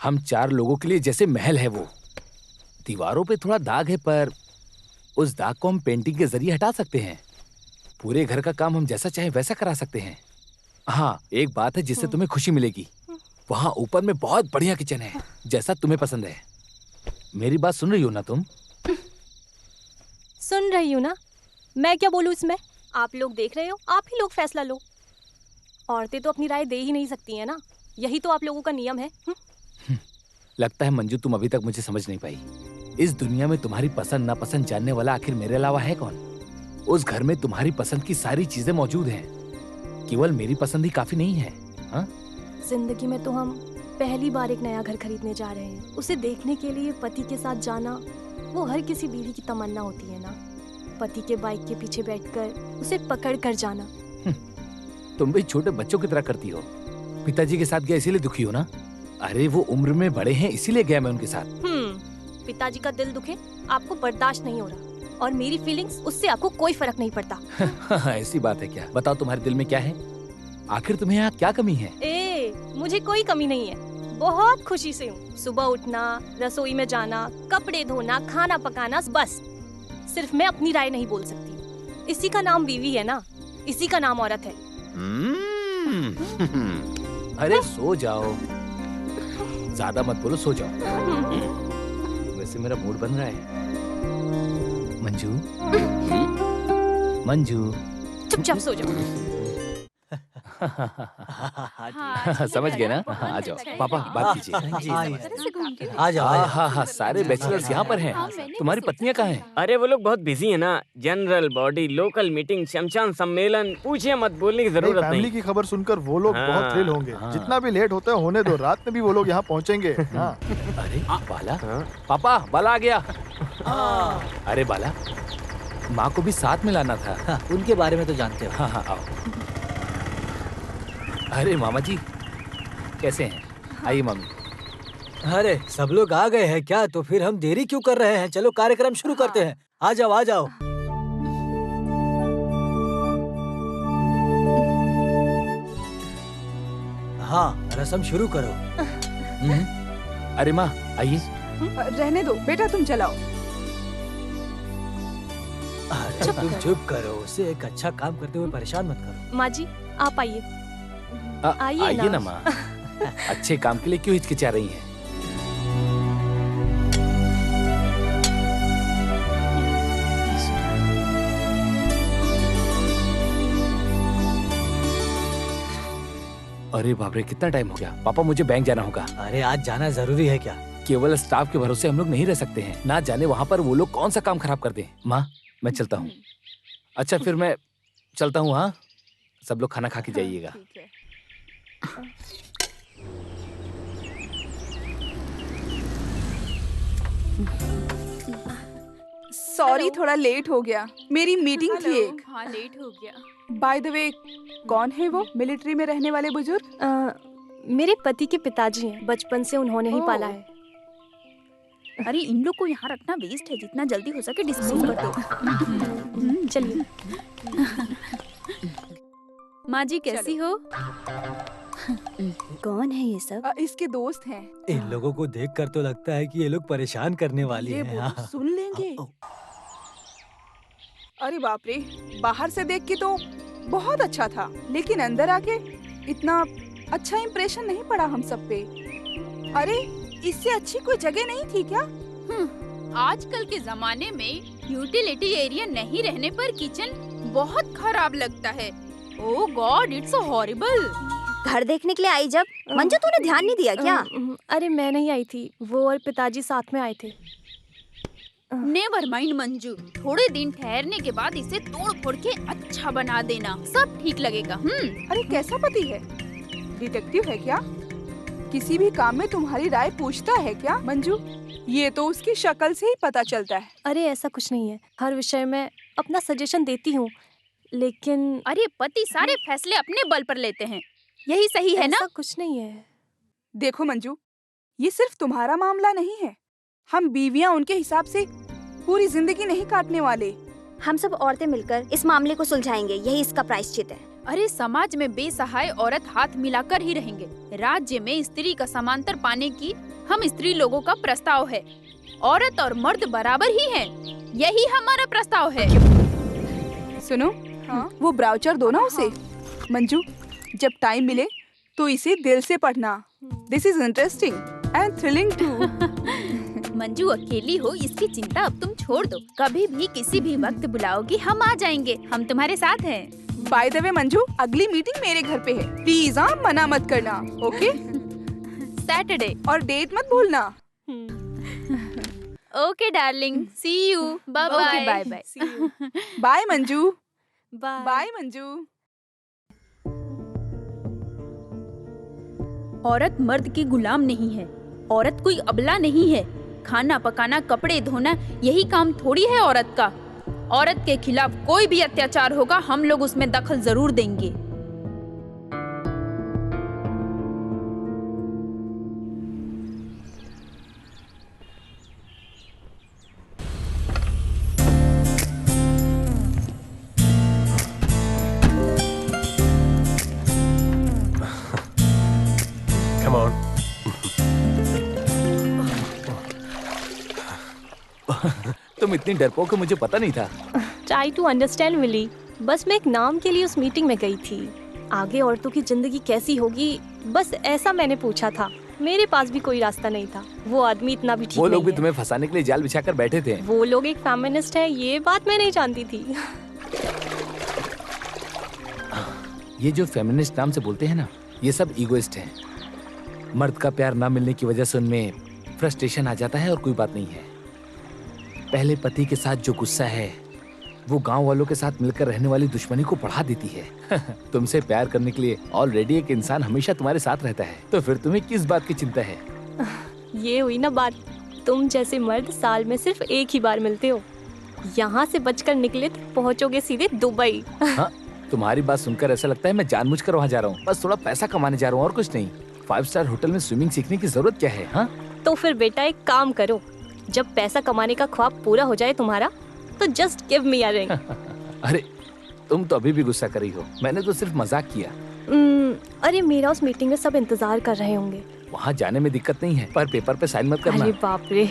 हम 4 लोगों के लिए जैसे महल है वो। दीवारों पे थोड़ा दाग है, पर उस दाग को हम पेंटिंग के जरिए हटा सकते हैं। पूरे घर का काम हम जैसा चाहे वैसा करा सकते हैं। हाँ, एक बात है जिससे तुम्हें खुशी मिलेगी। वहाँ ऊपर में बहुत बढ़िया किचन है, जैसा तुम्हें पसंद है। मेरी बात सुन रही हो ना तुम? सुन रही हूँ ना। मैं क्या बोलूँ इसमें? आप लोग देख रहे हो, आप ही लोग फैसला लो। औरतें तो अपनी राय दे ही नहीं सकती हैं ना, यही तो आप लोगों का नियम है। लगता है मंजू तुम अभी तक मुझे समझ नहीं पाई। इस दुनिया में तुम्हारी पसंद नापसंद जानने वाला आखिर मेरे अलावा है कौन? उस घर में तुम्हारी पसंद की सारी चीजें मौजूद हैं, केवल मेरी पसंद ही काफी नहीं है। हाँ? जिंदगी में तो हम पहली बार एक नया घर खरीदने जा रहे हैं। उसे देखने के लिए पति के साथ जाना, वो हर किसी बीवी की तमन्ना होती है ना। पति के बाइक के पीछे बैठकर उसे पकड़ कर जाना। तुम भी छोटे बच्चों की तरह करती हो। पिताजी के साथ गया इसीलिए दुखी हो ना? अरे वो उम्र में बड़े हैं इसीलिए गया मैं उनके साथ। पिताजी का दिल दुखे आपको बर्दाश्त नहीं हो रहा, और मेरी फीलिंग्स उससे आपको कोई फर्क नहीं पड़ता। ऐसी बात है क्या? बताओ तुम्हारे दिल में क्या है? आखिर तुम्हें यहाँ क्या कमी है? मुझे कोई कमी नहीं है, बहुत खुशी से हूँ। सुबह उठना, रसोई में जाना, कपड़े धोना, खाना पकाना, बस। सिर्फ मैं अपनी राय नहीं बोल सकती। इसी का नाम बीवी है ना, इसी का नाम औरत है। अरे सो जाओ, ज्यादा मत बोलो, सो जाओ। वैसे मेरा मूड बन रहा है। मंजू, मंजू, चुपचाप सो जाओ। समझ गए ना? आ जाओ पापा, बात कीजिए। आ जाओ। हाँ, सारे बैचलर्स यहाँ पर हैं। तुम्हारी पत्नियाँ कहाँ हैं? अरे वो लोग बहुत बिजी है ना। जनरल बॉडी, लोकल मीटिंग, शमशान सम्मेलन, पूछिए मत, बोलने की जरूरत नहीं। फैमिली की खबर सुनकर वो लोग बहुत थ्रिल होंगे। जितना भी लेट होता है होने दो, रात में भी वो लोग यहाँ पहुँचेंगे। अरे बाला, पापा बाला आ गया। अरे बाला, माँ को भी साथ में लाना था। उनके बारे में तो जानते हो। हाँ, आओ। अरे मामा जी कैसे हैं? आइए मामी। अरे सब लोग आ गए हैं क्या? तो फिर हम देरी क्यों कर रहे हैं? चलो कार्यक्रम शुरू करते हैं। आ जाओ, आ जाओ। हाँ, रस्म शुरू करो। अरे माँ आइए। रहने दो बेटा, तुम चलाओ। अरे तुम चुप करो, उसे एक अच्छा काम करते हुए परेशान मत करो। माँ जी आप आइए। आइए ना माँ। अच्छे काम के लिए क्यों हिचकिचा रही हैं? अरे बाप रे, कितना टाइम हो गया। पापा मुझे बैंक जाना होगा। अरे आज जाना जरूरी है क्या? केवल स्टाफ के भरोसे हम लोग नहीं रह सकते हैं। ना जाने वहाँ पर वो लोग कौन सा काम खराब कर दें। माँ मैं चलता हूँ। अच्छा फिर मैं चलता हूँ। हाँ, सब लोग खाना खा के जाइएगा। सॉरी, थोड़ा लेट हो गया। मेरी मीटिंग थी एक। हाँ, लेट हो गया। बाय द वे, कौन है वो मिलिट्री में रहने वाले बुजुर्ग? मेरे पति के पिताजी हैं। बचपन से उन्होंने ही पाला है। अरे इन लोग को यहाँ रखना वेस्ट है, जितना जल्दी हो सके डिस्पोज कर दो। चलिए। माँ जी कैसी हो? कौन है ये सब? इसके दोस्त हैं। इन लोगों को देखकर तो लगता है कि ये लोग परेशान करने वाली ये हैं। वो सुन लेंगे। अरे बाप रे, बाहर से देख के तो बहुत अच्छा था, लेकिन अंदर आके इतना अच्छा इंप्रेशन नहीं पड़ा हम सब पे। अरे इससे अच्छी कोई जगह नहीं थी क्या? आजकल के जमाने में यूटिलिटी एरिया नहीं रहने पर किचन बहुत खराब लगता है। ओह गॉड, इट्स हॉरिबल। घर देखने के लिए आई जब मंजू तूने ध्यान नहीं दिया क्या? अरे मैं नहीं आई थी, वो और पिताजी साथ में आए थे। नेवर माइंड मंजू, थोड़े दिन ठहरने के बाद इसे तोड़ फोड़ के अच्छा बना देना, सब ठीक लगेगा। अरे कैसा पति है? डिटेक्टिव है क्या? किसी भी काम में तुम्हारी राय पूछता है क्या मंजू? ये तो उसकी शक्ल से ही पता चलता है। अरे ऐसा कुछ नहीं है, हर विषय में अपना सजेशन देती हूँ, लेकिन अरे पति सारे फैसले अपने बल पर लेते हैं, यही सही है ना? ऐसा कुछ नहीं है। देखो मंजू, ये सिर्फ तुम्हारा मामला नहीं है। हम बीवियां उनके हिसाब से पूरी जिंदगी नहीं काटने वाले। हम सब औरतें मिलकर इस मामले को सुलझाएंगे, यही इसका प्रायश्चित है। अरे समाज में बेसहाय औरत हाथ मिलाकर ही रहेंगे। राज्य में स्त्री का समांतर पाने की हम स्त्री लोगों का प्रस्ताव है। औरत और मर्द बराबर ही हैं, यही हमारा प्रस्ताव है। सुनो, वो ब्राउचर दो ना उसे। मंजू, जब टाइम मिले तो इसे दिल से पढ़ना। This is interesting and thrilling too. Manju अकेली हो इसकी चिंता अब तुम छोड़ दो। कभी भी किसी भी वक्त बुलाओगी हम आ जाएंगे, हम तुम्हारे साथ हैं। बाय द वे मंजू, अगली मीटिंग मेरे घर पे है, प्लीज मना मत करना, ओके? सैटरडे। और डेट मत भूलना। Okay darling, see you, bye bye. Bye bye. Bye Manju. Bye bye Manju. औरत मर्द की गुलाम नहीं है, औरत कोई अबला नहीं है। खाना पकाना, कपड़े धोना, यही काम थोड़ी है औरत का। औरत के खिलाफ कोई भी अत्याचार होगा, हम लोग उसमें दखल जरूर देंगे। Come on. तुम इतनी डरपोक हो, मुझे पता नहीं था। ट्राई टू अंडरस्टैंड मिली, बस मैं एक नाम के लिए उस मीटिंग में गई थी। आगे औरतों की जिंदगी कैसी होगी, बस ऐसा मैंने पूछा था। मेरे पास भी कोई रास्ता नहीं था। वो आदमी इतना भी ठीक वो लोग नहीं भी है। तुम्हें फंसाने के लिए जाल बिछाकर बैठे थे। वो लोग एक फेमिनिस्ट है, ये बात मैं नहीं जानती थी। ये जो फेमिनिस्ट नाम से बोलते हैं ना, ये सब ईगोइस्ट हैं। मर्द का प्यार ना मिलने की वजह से उनमें फ्रस्ट्रेशन आ जाता है और कोई बात नहीं है। पहले पति के साथ जो गुस्सा है वो गांव वालों के साथ मिलकर रहने वाली दुश्मनी को बढ़ा देती है। तुमसे प्यार करने के लिए ऑलरेडी एक इंसान हमेशा तुम्हारे साथ रहता है, तो फिर तुम्हें किस बात की चिंता है? ये हुई ना बात। तुम जैसे मर्द साल में सिर्फ एक ही बार मिलते हो। यहाँ से बचकर निकले तो पहुँचोगे सीधे दुबई। हाँ, तुम्हारी बात सुनकर ऐसा लगता है मैं जानबूझकर वहाँ जा रहा हूँ। बस थोड़ा पैसा कमाने जा रहा हूँ और कुछ नहीं। 5 स्टार होटल में स्विमिंग सीखने की जरूरत क्या है? हाँ, तो फिर बेटा एक काम करो, जब पैसा कमाने का ख्वाब पूरा हो जाए तुम्हारा, तो just give me a ring. अरे तुम तो अभी भी गुस्सा कर रही हो, मैंने तो सिर्फ मजाक किया। अरे मेरा उस मीटिंग में सब इंतजार कर रहे होंगे। वहाँ जाने में दिक्कत नहीं है, पर पेपर पे साइन मत करना। अरे बाप रे।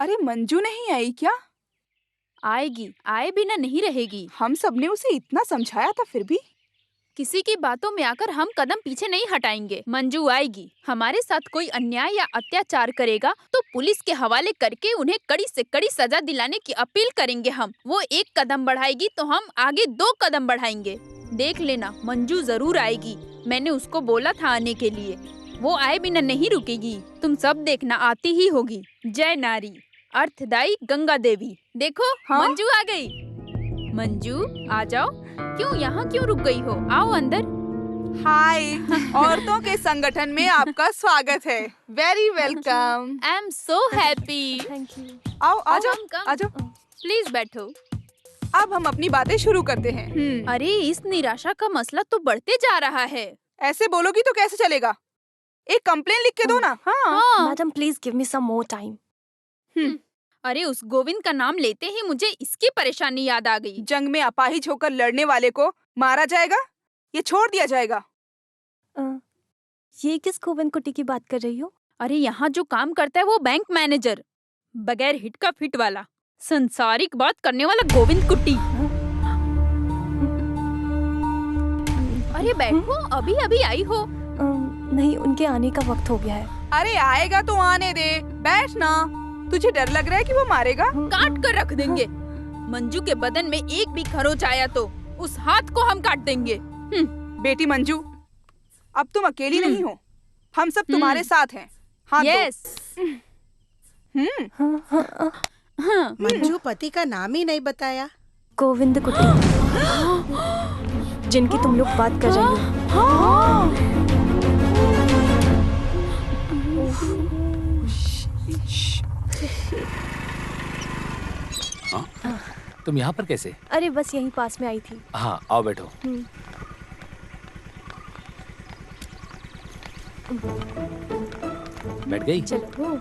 अरे मंजू नहीं आई क्या? आएगी, आए बिना नहीं रहेगी। हम सबने उसे इतना समझाया था, फिर भी किसी की बातों में आकर हम कदम पीछे नहीं हटाएंगे। मंजू आएगी। हमारे साथ कोई अन्याय या अत्याचार करेगा तो पुलिस के हवाले करके उन्हें कड़ी से कड़ी सजा दिलाने की अपील करेंगे हम। वो 1 कदम बढ़ाएगी तो हम आगे 2 कदम बढ़ाएंगे। देख लेना, मंजू जरूर आएगी। मैंने उसको बोला था आने के लिए, वो आए बिना नहीं रुकेगी। तुम सब देखना, आती ही होगी। जय नारी अर्थदायी गंगा देवी। देखो हाँ? मंजू आ गई। मंजू आ जाओ। क्यों यहाँ क्यों रुक गई हो? आओ अंदर। हाय, औरतों के संगठन में आपका स्वागत है। Very welcome. I am so happy. Thank you. आओ, आ जाओ, Welcome. आ जाओ। प्लीज बैठो। अब हम अपनी बातें शुरू करते हैं। अरे इस निराशा का मसला तो बढ़ते जा रहा है। ऐसे बोलोगी तो कैसे चलेगा? एक कंप्लेन लिख के दो ना। हाँ। Madam please give me some more time. अरे उस गोविंद का नाम लेते ही मुझे इसकी परेशानी याद आ गई। जंग में अपाहिज होकर लड़ने वाले को मारा जाएगा, ये छोड़ दिया जाएगा। ये किस गोविंद कुटी की बात कर रही हो? अरे यहाँ जो काम करता है वो बैंक मैनेजर, बगैर हिट का फिट वाला, संसारिक बात करने वाला गोविंद कुट्टी। अरे बैठो, अभी अभी आई हो। नहीं, उनके आने का वक्त हो गया है। अरे आएगा तो आने दे, बैठ ना। तुझे डर लग रहा है कि वो मारेगा? काट कर रख देंगे। मंजू के बदन में एक भी खरोच आया तो उस हाथ को हम काट देंगे। बेटी मंजू, अब तुम अकेली नहीं हो, हम सब तुम्हारे साथ हैं। हाँ, यस। हाँ। मंजू पति का नाम ही नहीं बताया। गोविंद कुट्टी, जिनकी तुम लोग बात कर रही हो। तुम यहाँ पर कैसे? अरे बस यहीं पास में आई थी। हाँ आओ बैठो। बैठ गई? चलो।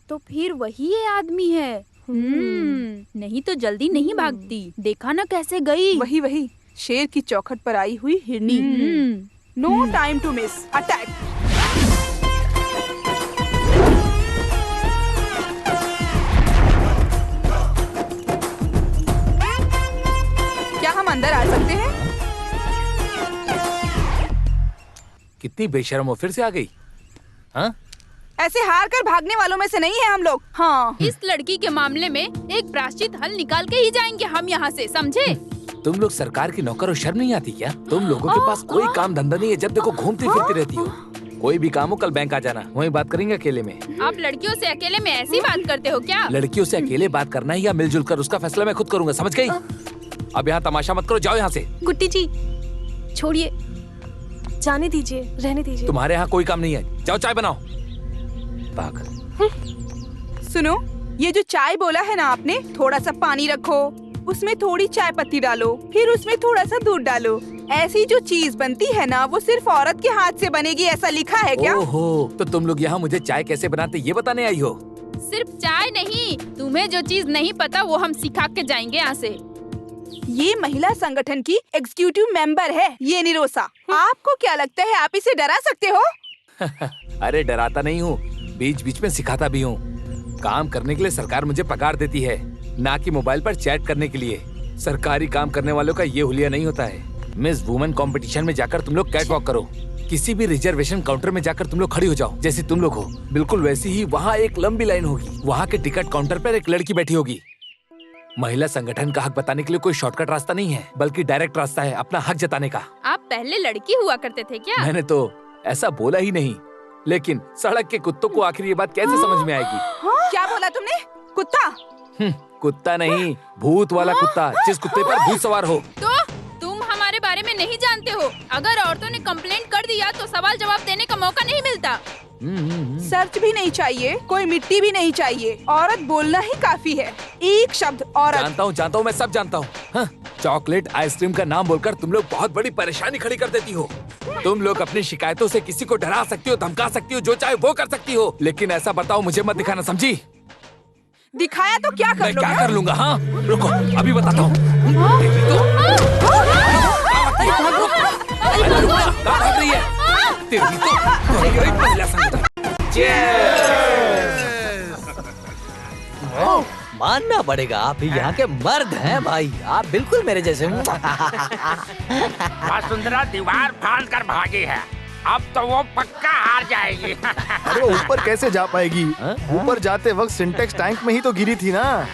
तो फिर वही ये आदमी है। नहीं तो जल्दी नहीं भागती। देखा ना कैसे गई। वही शेर की चौखट पर आई हुई हिरनी। No time to miss, attack. क्या हम अंदर आ सकते हैं? कितनी बेशर्म हो, फिर से आ गई। हाँ? ऐसे हार कर भागने वालों में से नहीं है हम लोग। हाँ। इस लड़की के मामले में एक प्रायश्चित हल निकाल के ही जाएंगे हम यहाँ से, समझे? तुम लोग सरकार की नौकर हो, शर्म नहीं आती क्या? तुम लोगों के पास कोई काम धंधा नहीं है, जब देखो घूमती फिरती रहती हो। कोई भी काम हो कल बैंक आ जाना, वहीं बात करेंगे अकेले में। आप लड़कियों से अकेले में ऐसी बात करते हो क्या? लड़कियों से अकेले बात करना है या मिलजुल कर, उसका फैसला मैं खुद करूंगा, समझ गई? अब यहाँ तमाशा मत करो, जाओ यहाँ से। गुट्टी जी छोड़िए, जाने दीजिए, रहने दीजिए। तुम्हारे यहाँ कोई काम नहीं है, जाओ चाय बनाओ। पागल। सुनो, ये जो चाय बोला है ना आपने, थोड़ा सा पानी रखो, उसमें थोड़ी चाय पत्ती डालो, फिर उसमें थोड़ा सा दूध डालो। ऐसी जो चीज बनती है ना, वो सिर्फ औरत के हाथ से बनेगी, ऐसा लिखा है क्या? ओहो, तो तुम लोग यहाँ मुझे चाय कैसे बनाते ये बताने आई हो? सिर्फ चाय नहीं, तुम्हें जो चीज नहीं पता वो हम सिखा के जाएंगे यहाँ से। ये महिला संगठन की एग्जीक्यूटिव मेंबर है, ये निरोसा। आपको क्या लगता है आप इसे डरा सकते हो? अरे डराता नहीं हूँ, बीच बीच में सिखाता भी हूँ। काम करने के लिए सरकार मुझे पगार देती है, ना कि मोबाइल पर चैट करने के लिए। सरकारी काम करने वालों का ये हुलिया नहीं होता है। मिस वुमेन कंपटीशन में जाकर तुम लोग कैट वॉक करो, किसी भी रिजर्वेशन काउंटर में जाकर तुम लोग खड़ी हो जाओ, जैसे तुम लोग हो बिल्कुल वैसी ही वहाँ एक लंबी लाइन होगी। वहाँ के टिकट काउंटर पर एक लड़की बैठी होगी। महिला संगठन का हक बताने के लिए कोई शॉर्टकट रास्ता नहीं है, बल्कि डायरेक्ट रास्ता है अपना हक जताने का। आप पहले लड़की हुआ करते थे क्या? मैंने तो ऐसा बोला ही नहीं, लेकिन सड़क के कुत्तों को आखिर ये बात कैसे समझ में आएगी? क्या बोला तुमने? कुत्ता? कुत्ता नहीं, भूत वाला कुत्ता, जिस कुत्ते पर भूत सवार हो। तो तुम हमारे बारे में नहीं जानते हो। अगर औरतों ने कंप्लेंट कर दिया तो सवाल जवाब देने का मौका नहीं मिलता। सर्च भी नहीं चाहिए, कोई मिट्टी भी नहीं चाहिए, औरत बोलना ही काफी है। एक शब्द औरत। जानता हूँ, मैं सब जानता हूँ। हाँ, चॉकलेट आइसक्रीम का नाम बोलकर तुम लोग बहुत बड़ी परेशानी खड़ी कर देती हो। तुम लोग अपनी शिकायतों से किसी को डरा सकती हो, धमका सकती हो, जो चाहे वो कर सकती हो, लेकिन ऐसा बताओ मुझे मत दिखाना, समझी? दिखाया तो क्या कर मैं लोगे? क्या कर लूंगा? हाँ रुको, अभी बताता हूँ। मानना पड़ेगा, आप ही यहाँ के मर्द हैं भाई, आप बिल्कुल मेरे जैसे हूँ। वसुंधरा दीवार फाड़ कर भागी है, अब तो वो पक्का हार जाएगी। अरे वो ऊपर कैसे जा पाएगी? ऊपर जाते वक्त सिंटेक्स टैंक में ही तो गिरी थी ना।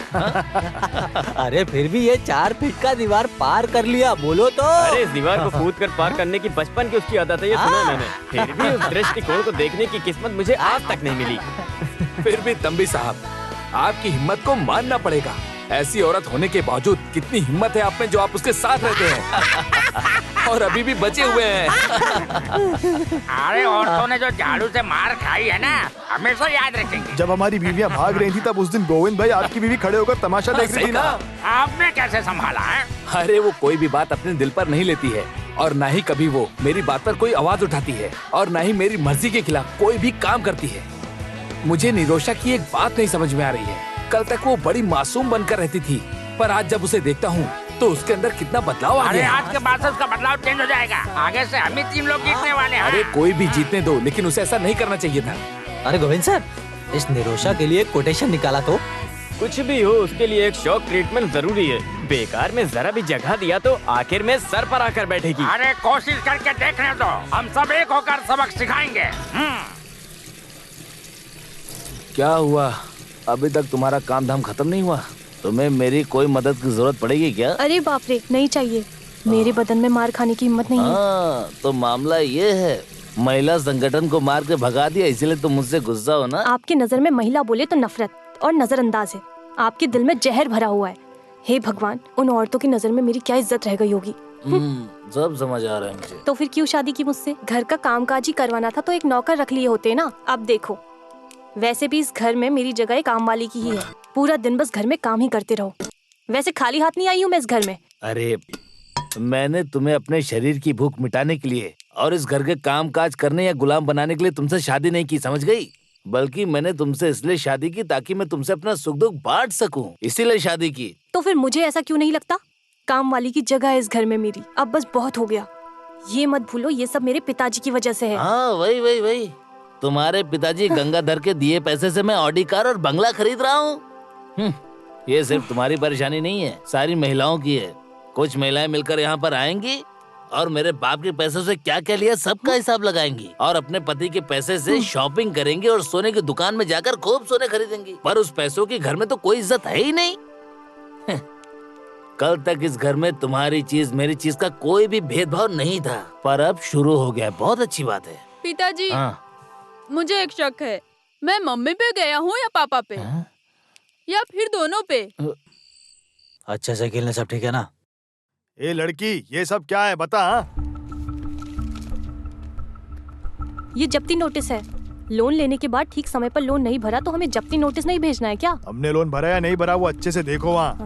अरे फिर भी ये 4 फीट का दीवार पार कर लिया, बोलो तो। अरे इस दीवार को कूद कर पार करने की बचपन की उसकी आदत है, ये सुना मैंने। फिर भी उस दृष्टिकोण को देखने की किस्मत मुझे आज तक नहीं मिली। फिर भी तंबी साहब, आपकी हिम्मत को मानना पड़ेगा। ऐसी औरत होने के बावजूद कितनी हिम्मत है आप में, जो आप उसके साथ रहते हैं और अभी भी बचे हुए हैं। अरे औरतों ने जो झाड़ू से मार खाई है ना, हमेशा याद रखेंगे। जब हमारी बीवियां भाग रही थी तब उस दिन गोविंद भाई आपकी बीवी खड़े होकर तमाशा देख रही थी ना। आपने कैसे संभाला है? अरे वो कोई भी बात अपने दिल पर नहीं लेती है, और ना ही कभी वो मेरी बात पर कोई आवाज उठाती है, और ना ही मेरी मर्जी के खिलाफ कोई भी काम करती है। मुझे निरोशा की एक बात नहीं समझ में आ रही है। कल तक वो बड़ी मासूम बनकर रहती थी, पर आज जब उसे देखता हूँ तो उसके अंदर कितना बदलाव आ गया। आज के बाद से उसका बदलाव चेंज हो जाएगा। आगे से हम ही 3 लोग जीतने वाले हैं। अरे कोई भी जीतने दो, लेकिन उसे ऐसा नहीं करना चाहिए था। अरे गोविंद सर, इस निरोशा के लिए कोटेशन निकाला तो? कुछ भी हो, उसके लिए एक शॉक ट्रीटमेंट जरूरी है। बेकार में जरा भी जगह दिया तो आखिर में सर पर आकर बैठेगी। अरे कोशिश करके देखने दो, हम सब एक होकर सबक सिखाएंगे। क्या हुआ? अभी तक तुम्हारा काम धाम खत्म नहीं हुआ? तुम्हें मेरी कोई मदद की जरूरत पड़ेगी क्या? अरे बाप रे, नहीं चाहिए। मेरे बदन में मार खाने की हिम्मत नहीं है। तो मामला ये है, महिला संगठन को मार के भगा दिया, इसलिए तुम मुझसे गुस्सा हो ना? आपकी नजर में महिला बोले तो नफरत और नजरअंदाज है। आपके दिल में जहर भरा हुआ है। हे भगवान, उन औरतों की नजर में मेरी क्या इज्जत रह गई होगी। सब समझ आ रहा है मुझे। तो फिर क्यों शादी की मुझसे? घर का कामकाज ही करवाना था तो एक नौकर रख लिए होते ना। अब देखो, वैसे भी इस घर में मेरी जगह एक काम वाली की ही है। पूरा दिन बस घर में काम ही करते रहो। वैसे खाली हाथ नहीं आई हूँ मैं इस घर में। अरे मैंने तुम्हें अपने शरीर की भूख मिटाने के लिए और इस घर के काम काज करने या गुलाम बनाने के लिए तुमसे शादी नहीं की, समझ गई? बल्कि मैंने तुमसे इसलिए शादी की ताकि मैं तुमसे अपना सुख दुख बांट सकूं, इसीलिए शादी की। तो फिर मुझे ऐसा क्यों नहीं लगता? काम वाली की जगह है इस घर में मेरी। अब बस बहुत हो गया। ये मत भूलो, ये सब मेरे पिताजी की वजह से है। हाँ वही तुम्हारे पिताजी गंगाधर के दिए पैसे से मैं ऑडी कार और बंगला खरीद रहा हूँ। ये सिर्फ तुम्हारी परेशानी नहीं है, सारी महिलाओं की है। कुछ महिलाएं मिलकर यहाँ पर आएंगी और मेरे बाप के पैसों से क्या क्या लिया सबका हिसाब लगाएंगी और अपने पति के पैसे से शॉपिंग करेंगी और सोने की दुकान में जाकर खूब सोने खरीदेंगी। पर उस पैसों की घर में तो कोई इज्जत है ही नहीं। कल तक इस घर में तुम्हारी चीज मेरी चीज का कोई भी भेदभाव नहीं था, पर अब शुरू हो गया। बहुत अच्छी बात है। पिताजी, हाँ। मुझे एक शक है, मैं मम्मी पे गया हूँ या पापा पे? या फिर दोनों पे? अच्छा से खेलने सब ठीक है ना? ए लड़की, ये सब क्या है बता। ये जब्ती नोटिस है। लोन लेने के बाद ठीक समय पर लोन नहीं भरा तो हमें जब्ती नोटिस नहीं भेजना है क्या? हमने लोन भरा या नहीं भरा वो अच्छे से देखो वहाँ।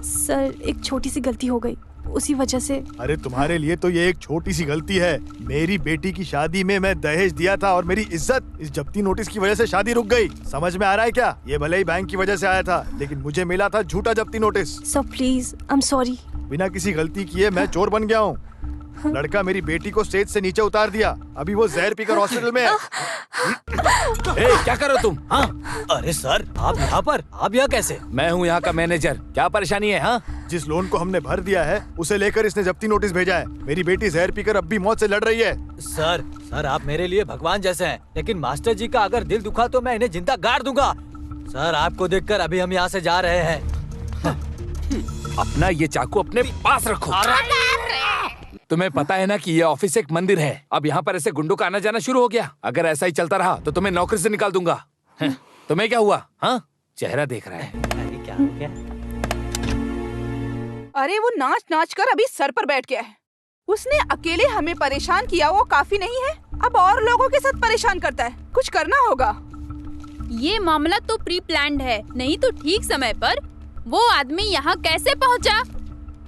सर, एक छोटी सी गलती हो गई, उसी वजह से। अरे तुम्हारे लिए तो ये एक छोटी सी गलती है। मेरी बेटी की शादी में मैं दहेज दिया था और मेरी इज्जत इस जब्ती नोटिस की वजह से शादी रुक गई। समझ में आ रहा है क्या? ये भले ही बैंक की वजह से आया था, लेकिन मुझे मिला था झूठा जब्ती notice. Sir please, I am sorry. बिना किसी गलती किए मैं चोर बन गया हूँ। लड़का मेरी बेटी को स्टेज से नीचे उतार दिया। अभी वो जहर पीकर हॉस्पिटल में है। क्या कर रहे हो तुम? हाँ? अरे सर, आप यहाँ पर? आप यहाँ कैसे? मैं हूँ यहाँ का मैनेजर। क्या परेशानी है? हाँ? जिस लोन को हमने भर दिया है उसे लेकर इसने जब्ती नोटिस भेजा है। मेरी बेटी जहर पीकर अब भी मौत से लड़ रही है। सर आप मेरे लिए भगवान जैसे हैं, लेकिन मास्टर जी का अगर दिल दुखा तो मैं इन्हें जिंदा गाड़ दूंगा। सर, आपको देखकर अभी हम यहाँ से जा रहे हैं। अपना ये चाकू अपने पास रखो। तुम्हें पता है ना कि ये ऑफिस एक मंदिर है। अब यहाँ पर ऐसे गुंडों का आना जाना शुरू हो गया। अगर ऐसा ही चलता रहा तो तुम्हें नौकरी से निकाल दूंगा। तुम्हें क्या हुआ? हाँ, चेहरा देख रहा है। अरे क्या हो गया? अरे वो नाच नाच कर अभी सर पर बैठ गया है। उसने अकेले हमें परेशान किया वो काफी नहीं है, अब और लोगों के साथ परेशान करता है। कुछ करना होगा। ये मामला तो प्री प्लान्ड है, नहीं तो ठीक समय पर वो आदमी यहाँ कैसे पहुँचा?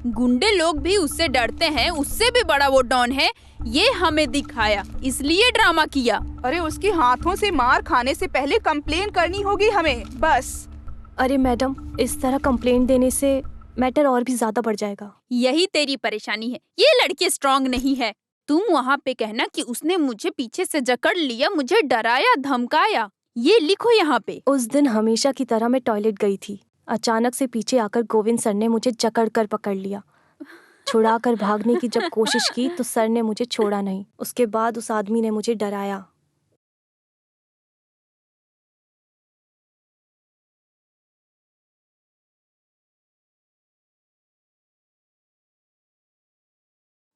गुंडे लोग भी उससे डरते हैं, उससे भी बड़ा वो डॉन है। ये हमें दिखाया, इसलिए ड्रामा किया। अरे उसके हाथों से मार खाने से पहले कंप्लेन करनी होगी हमें, बस। अरे मैडम, इस तरह कंप्लेंट देने से मैटर और भी ज्यादा बढ़ जाएगा। यही तेरी परेशानी है, ये लड़की स्ट्रॉन्ग नहीं है। तुम वहाँ पे कहना कि उसने मुझे पीछे से जकड़ लिया, मुझे डराया धमकाया। ये लिखो यहाँ पे। उस दिन हमेशा की तरह मैं टॉयलेट गई थी। अचानक से पीछे आकर गोविंद सर ने मुझे जकड़ कर पकड़ लिया। छुड़ाकर भागने की जब कोशिश की तो सर ने मुझे छोड़ा नहीं। उसके बाद उस आदमी ने मुझे डराया।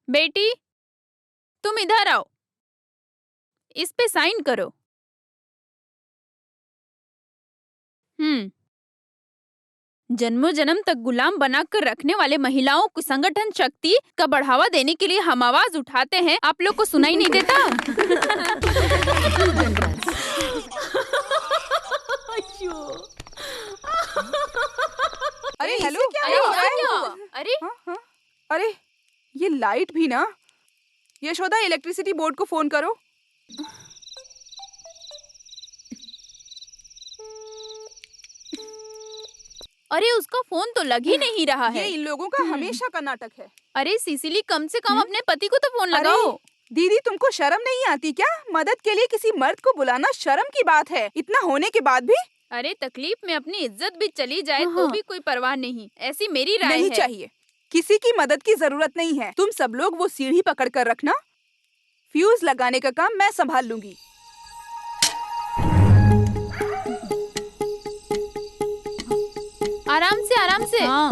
बेटी, तुम इधर आओ, इस पे साइन करो। जन्मों जन्म तक गुलाम बनाकर रखने वाले महिलाओं को संगठन शक्ति का बढ़ावा देने के लिए हम आवाज उठाते हैं। आप लोग को सुनाई नहीं देता? अरे हेलो, क्या हुआ? अरे अरे ये लाइट भी ना। यशोदा, इलेक्ट्रिसिटी बोर्ड को फोन करो। अरे उसका फोन तो लग ही नहीं रहा है। ये इन लोगों का हमेशा का नाटक है। अरे सिसिली, कम से कम अपने पति को तो फोन लगाओ। दीदी, तुमको शर्म नहीं आती क्या? मदद के लिए किसी मर्द को बुलाना शर्म की बात है, इतना होने के बाद भी। अरे तकलीफ में अपनी इज्जत भी चली जाए तो भी कोई परवाह नहीं, ऐसी मेरी राय नहीं है। चाहिए, किसी की मदद की जरूरत नहीं है। तुम सब लोग वो सीढ़ी पकड़ कर रखना, फ्यूज लगाने का काम मैं संभाल लूंगी। आराम से, आराम से। हाँ।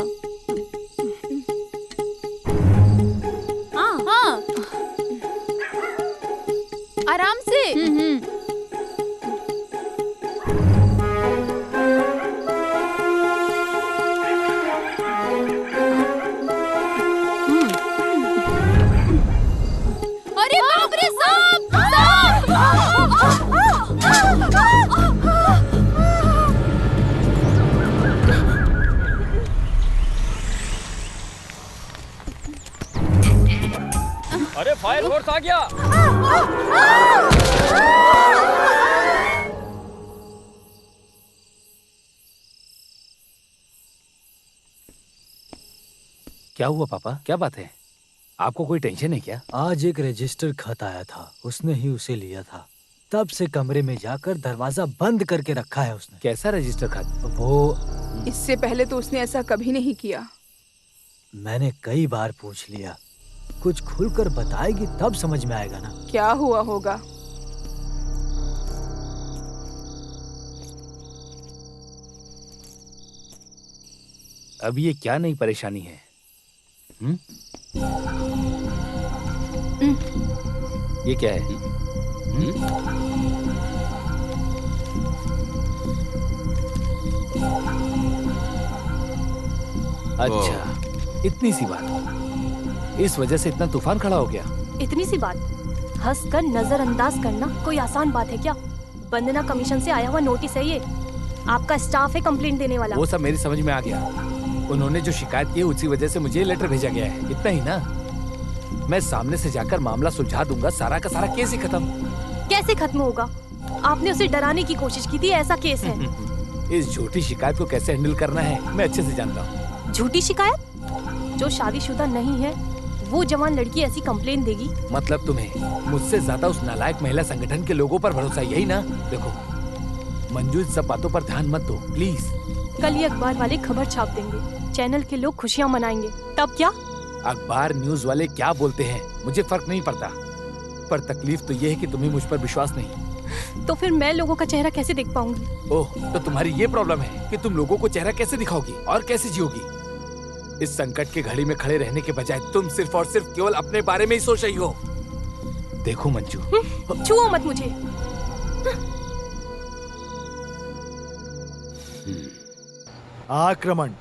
बॉस आ गया। क्या हुआ पापा, क्या बात है? आपको कोई टेंशन है क्या? आज एक रजिस्टर खत आया था, उसने ही उसे लिया था। तब से कमरे में जाकर दरवाजा बंद करके रखा है उसने। कैसा रजिस्टर खत? वो इससे पहले तो उसने ऐसा कभी नहीं किया। मैंने कई बार पूछ लिया, कुछ खुलकर बताएगी तब समझ में आएगा ना। क्या हुआ होगा? अब ये क्या नई परेशानी है? ये क्या है? अच्छा, इतनी सी बात, इस वजह से इतना तूफान खड़ा हो गया? इतनी सी बात हंसकर नजरअंदाज करना कोई आसान बात है क्या? वंदना कमीशन से आया हुआ नोटिस है ये। आपका स्टाफ है कंप्लेंट देने वाला। वो सब मेरी समझ में आ गया। उन्होंने जो शिकायत की उसी वजह से मुझे लेटर भेजा गया है, इतना ही ना। मैं सामने से जाकर मामला सुलझा दूंगा, सारा का सारा केस ही खत्म। कैसे खत्म होगा? आपने उसे डराने की कोशिश की थी, ऐसा केस है। इस झूठी शिकायत को कैसे हैंडल करना है मैं अच्छे से जानता हूँ। झूठी शिकायत? जो शादीशुदा नहीं है वो जवान लड़की ऐसी कंप्लेन देगी? मतलब तुम्हें मुझसे ज्यादा उस नालायक महिला संगठन के लोगों पर भरोसा, यही ना? देखो मंजू, इन सब बातों पर ध्यान मत दो प्लीज। कल ये अखबार वाले खबर छाप देंगे, चैनल के लोग खुशियाँ मनाएंगे, तब क्या? अखबार न्यूज वाले क्या बोलते हैं मुझे फर्क नहीं पड़ता, पर तकलीफ तो ये है कि तुम्हें मुझ पर विश्वास नहीं। तो फिर मैं लोगों का चेहरा कैसे देख पाऊंगी? ओह, तो तुम्हारी ये प्रॉब्लम है कि तुम लोगों को चेहरा कैसे दिखाओगी और कैसे जियोगी? इस संकट की घड़ी में खड़े रहने के बजाय तुम सिर्फ और सिर्फ केवल अपने बारे में ही सोच रही हो। देखो मंजू, छुओ मत मुझे। आक्रमण,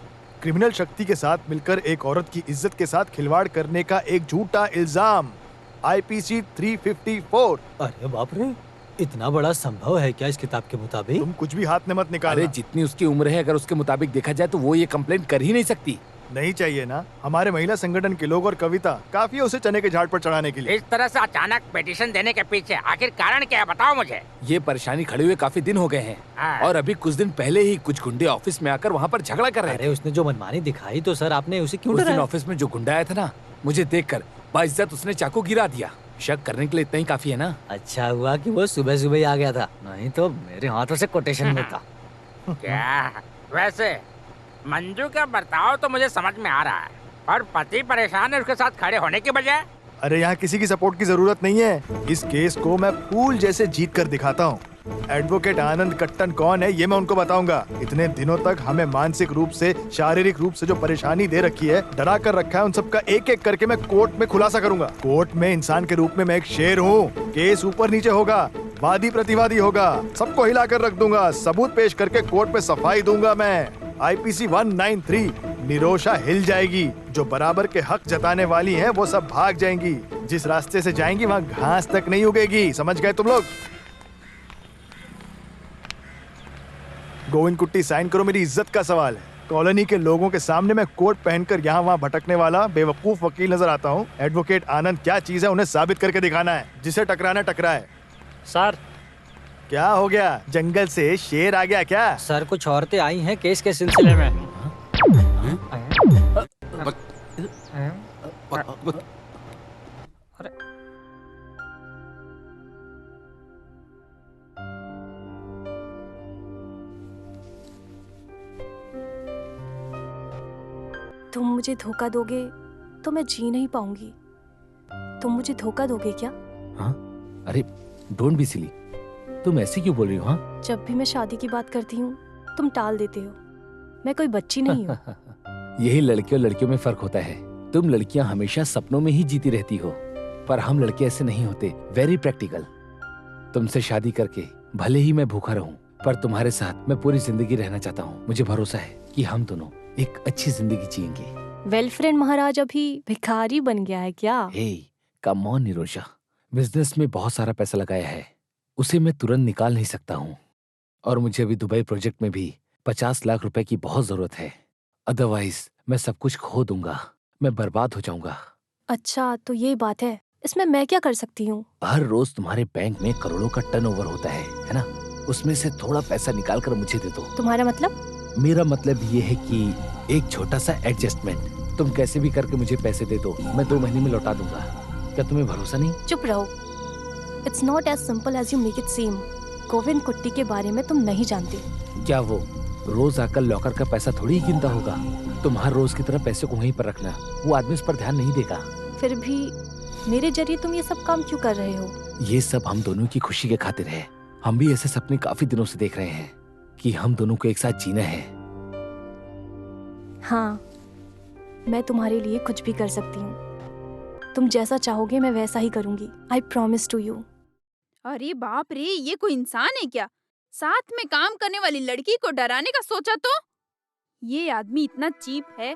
क्रिमिनल शक्ति के साथ मिलकर एक औरत की इज्जत के साथ खिलवाड़ करने का एक झूठा इल्जाम, IPC 354। अरे बाप रे, इतना बड़ा संभव है क्या इस किताब के मुताबिक? तुम कुछ भी हाथ में मत निकालो। अरे जितनी उसकी उम्र है, अगर उसके मुताबिक देखा जाए तो वो ये कंप्लेंट कर ही नहीं सकती। नहीं चाहिए ना? हमारे महिला संगठन के लोग और कविता काफी है उसे चने के झाड़ पर चढ़ाने के लिए। इस तरह से अचानक पिटीशन देने के पीछे आखिर कारण क्या है, बताओ मुझे। ये परेशानी खड़े हुए काफी दिन हो गए हैं और अभी कुछ दिन पहले ही कुछ गुंडे ऑफिस में आकर वहाँ पर झगड़ा कर रहे थे। अरे उसने जो मनमानी दिखाई तो सर आपने उसे क्यों उस दिन डराया? ऑफिस में जो गुंडा आया था ना, मुझे देखकर बाइज्जत उसने चाकू गिरा दिया। शक करने के लिए इतना ही काफी है ना? अच्छा हुआ कि वो सुबह सुबह ही आ गया था, नहीं तो मेरे हाथों से कोटेशन मिलता। क्या? वैसे मंजू का बर्ताव तो मुझे समझ में आ रहा है, और पति परेशान है उसके साथ खड़े होने की बजाय। अरे यहाँ किसी की सपोर्ट की जरूरत नहीं है। इस केस को मैं फूल जैसे जीत कर दिखाता हूँ। एडवोकेट आनंद कट्टन कौन है ये मैं उनको बताऊंगा। इतने दिनों तक हमें मानसिक रूप से, शारीरिक रूप से जो परेशानी दे रखी है, डरा कर रखा है, उन सबका एक एक करके मैं कोर्ट में खुलासा करूंगा। कोर्ट में इंसान के रूप में मैं एक शेर हूँ। केस ऊपर नीचे होगा, वादी प्रतिवादी होगा, सबको हिला कर रख दूंगा, सबूत पेश करके कोर्ट में सफाई दूंगा मैं। IPC 193, निरोशा हिल जाएगी। जो बराबर के हक जताने वाली हैं वो सब भाग जाएंगी। जिस रास्ते से जाएंगी वहाँ घास तक नहीं उगेगी। समझ गए तुम लोग? गोविंद कुट्टी साइन करो, मेरी इज्जत का सवाल है। कॉलोनी के लोगों के सामने मैं कोट पहनकर यहाँ वहाँ भटकने वाला बेवकूफ वकील नजर आता हूँ। एडवोकेट आनंद क्या चीज है उन्हें साबित करके दिखाना है। जिसे टकराना टकराए। सर क्या हो गया? जंगल से शेर आ गया क्या? सर कुछ औरतें आई हैं केस के सिलसिले में। तुम मुझे धोखा दोगे तो मैं जी नहीं पाऊंगी। तुम मुझे धोखा दोगे क्या? हाँ? अरे डोंट बी सिली, तुम ऐसे क्यों बोल रही हो? हाँ? जब भी मैं शादी की बात करती हूँ तुम टाल देते हो। मैं कोई बच्ची नहीं हूँ। यही लड़के और लड़कियों में फर्क होता है। तुम लड़कियां हमेशा सपनों में ही जीती रहती हो, पर हम लड़के ऐसे नहीं होते। Very practical. तुमसे शादी करके भले ही मैं भूखा रहूं, पर तुम्हारे साथ मैं पूरी जिंदगी रहना चाहता हूँ। मुझे भरोसा है कि हम दोनों एक अच्छी जिंदगी जिएंगे। वेल फ्रेंड महाराज अभी भिखारी बन गया है क्या? हे कम ऑन निरोशा, बिजनेस में बहुत सारा पैसा लगाया है, उसे मैं तुरंत निकाल नहीं सकता हूँ। और मुझे अभी दुबई प्रोजेक्ट में भी 50 लाख रुपए की बहुत जरूरत है। अदरवाइज मैं सब कुछ खो दूंगा, मैं बर्बाद हो जाऊंगा। अच्छा तो ये बात है, इसमें मैं क्या कर सकती हूँ? हर रोज तुम्हारे बैंक में करोड़ों का टर्नओवर होता है ना? उसमें से थोड़ा पैसा निकाल कर मुझे दे दो। तुम्हारा मतलब? मेरा मतलब ये है कि एक छोटा सा एडजस्टमेंट। तुम कैसे भी करके मुझे पैसे दे दो, मैं 2 महीने में लौटा दूंगा। क्या तुम्हें भरोसा नहीं? चुप रहो। It's not as simple as you make it seem. Govind Kutty के बारे में तुम नहीं जानती। क्या वो रोज आकर लॉकर का पैसा थोड़ी ही गिनता होगा? तुम हर रोज की तरह पैसे को वहीं पर रखना, वो आदमी उस पर ध्यान नहीं देगा। फिर भी मेरे जरिए तुम ये सब काम क्यों कर रहे हो? ये सब हम दोनों की खुशी के खातिर है। हम भी ऐसे सपने काफी दिनों से देख रहे हैं कि हम दोनों को एक साथ जीना है। हाँ, मैं तुम्हारे लिए कुछ भी कर सकती हूँ। तुम जैसा चाहोगे मैं वैसा ही करूँगी। I promise to you. अरे बाप रे, ये कोई इंसान है क्या? साथ में काम करने वाली लड़की को डराने का सोचा तो? ये आदमी इतना चीप है,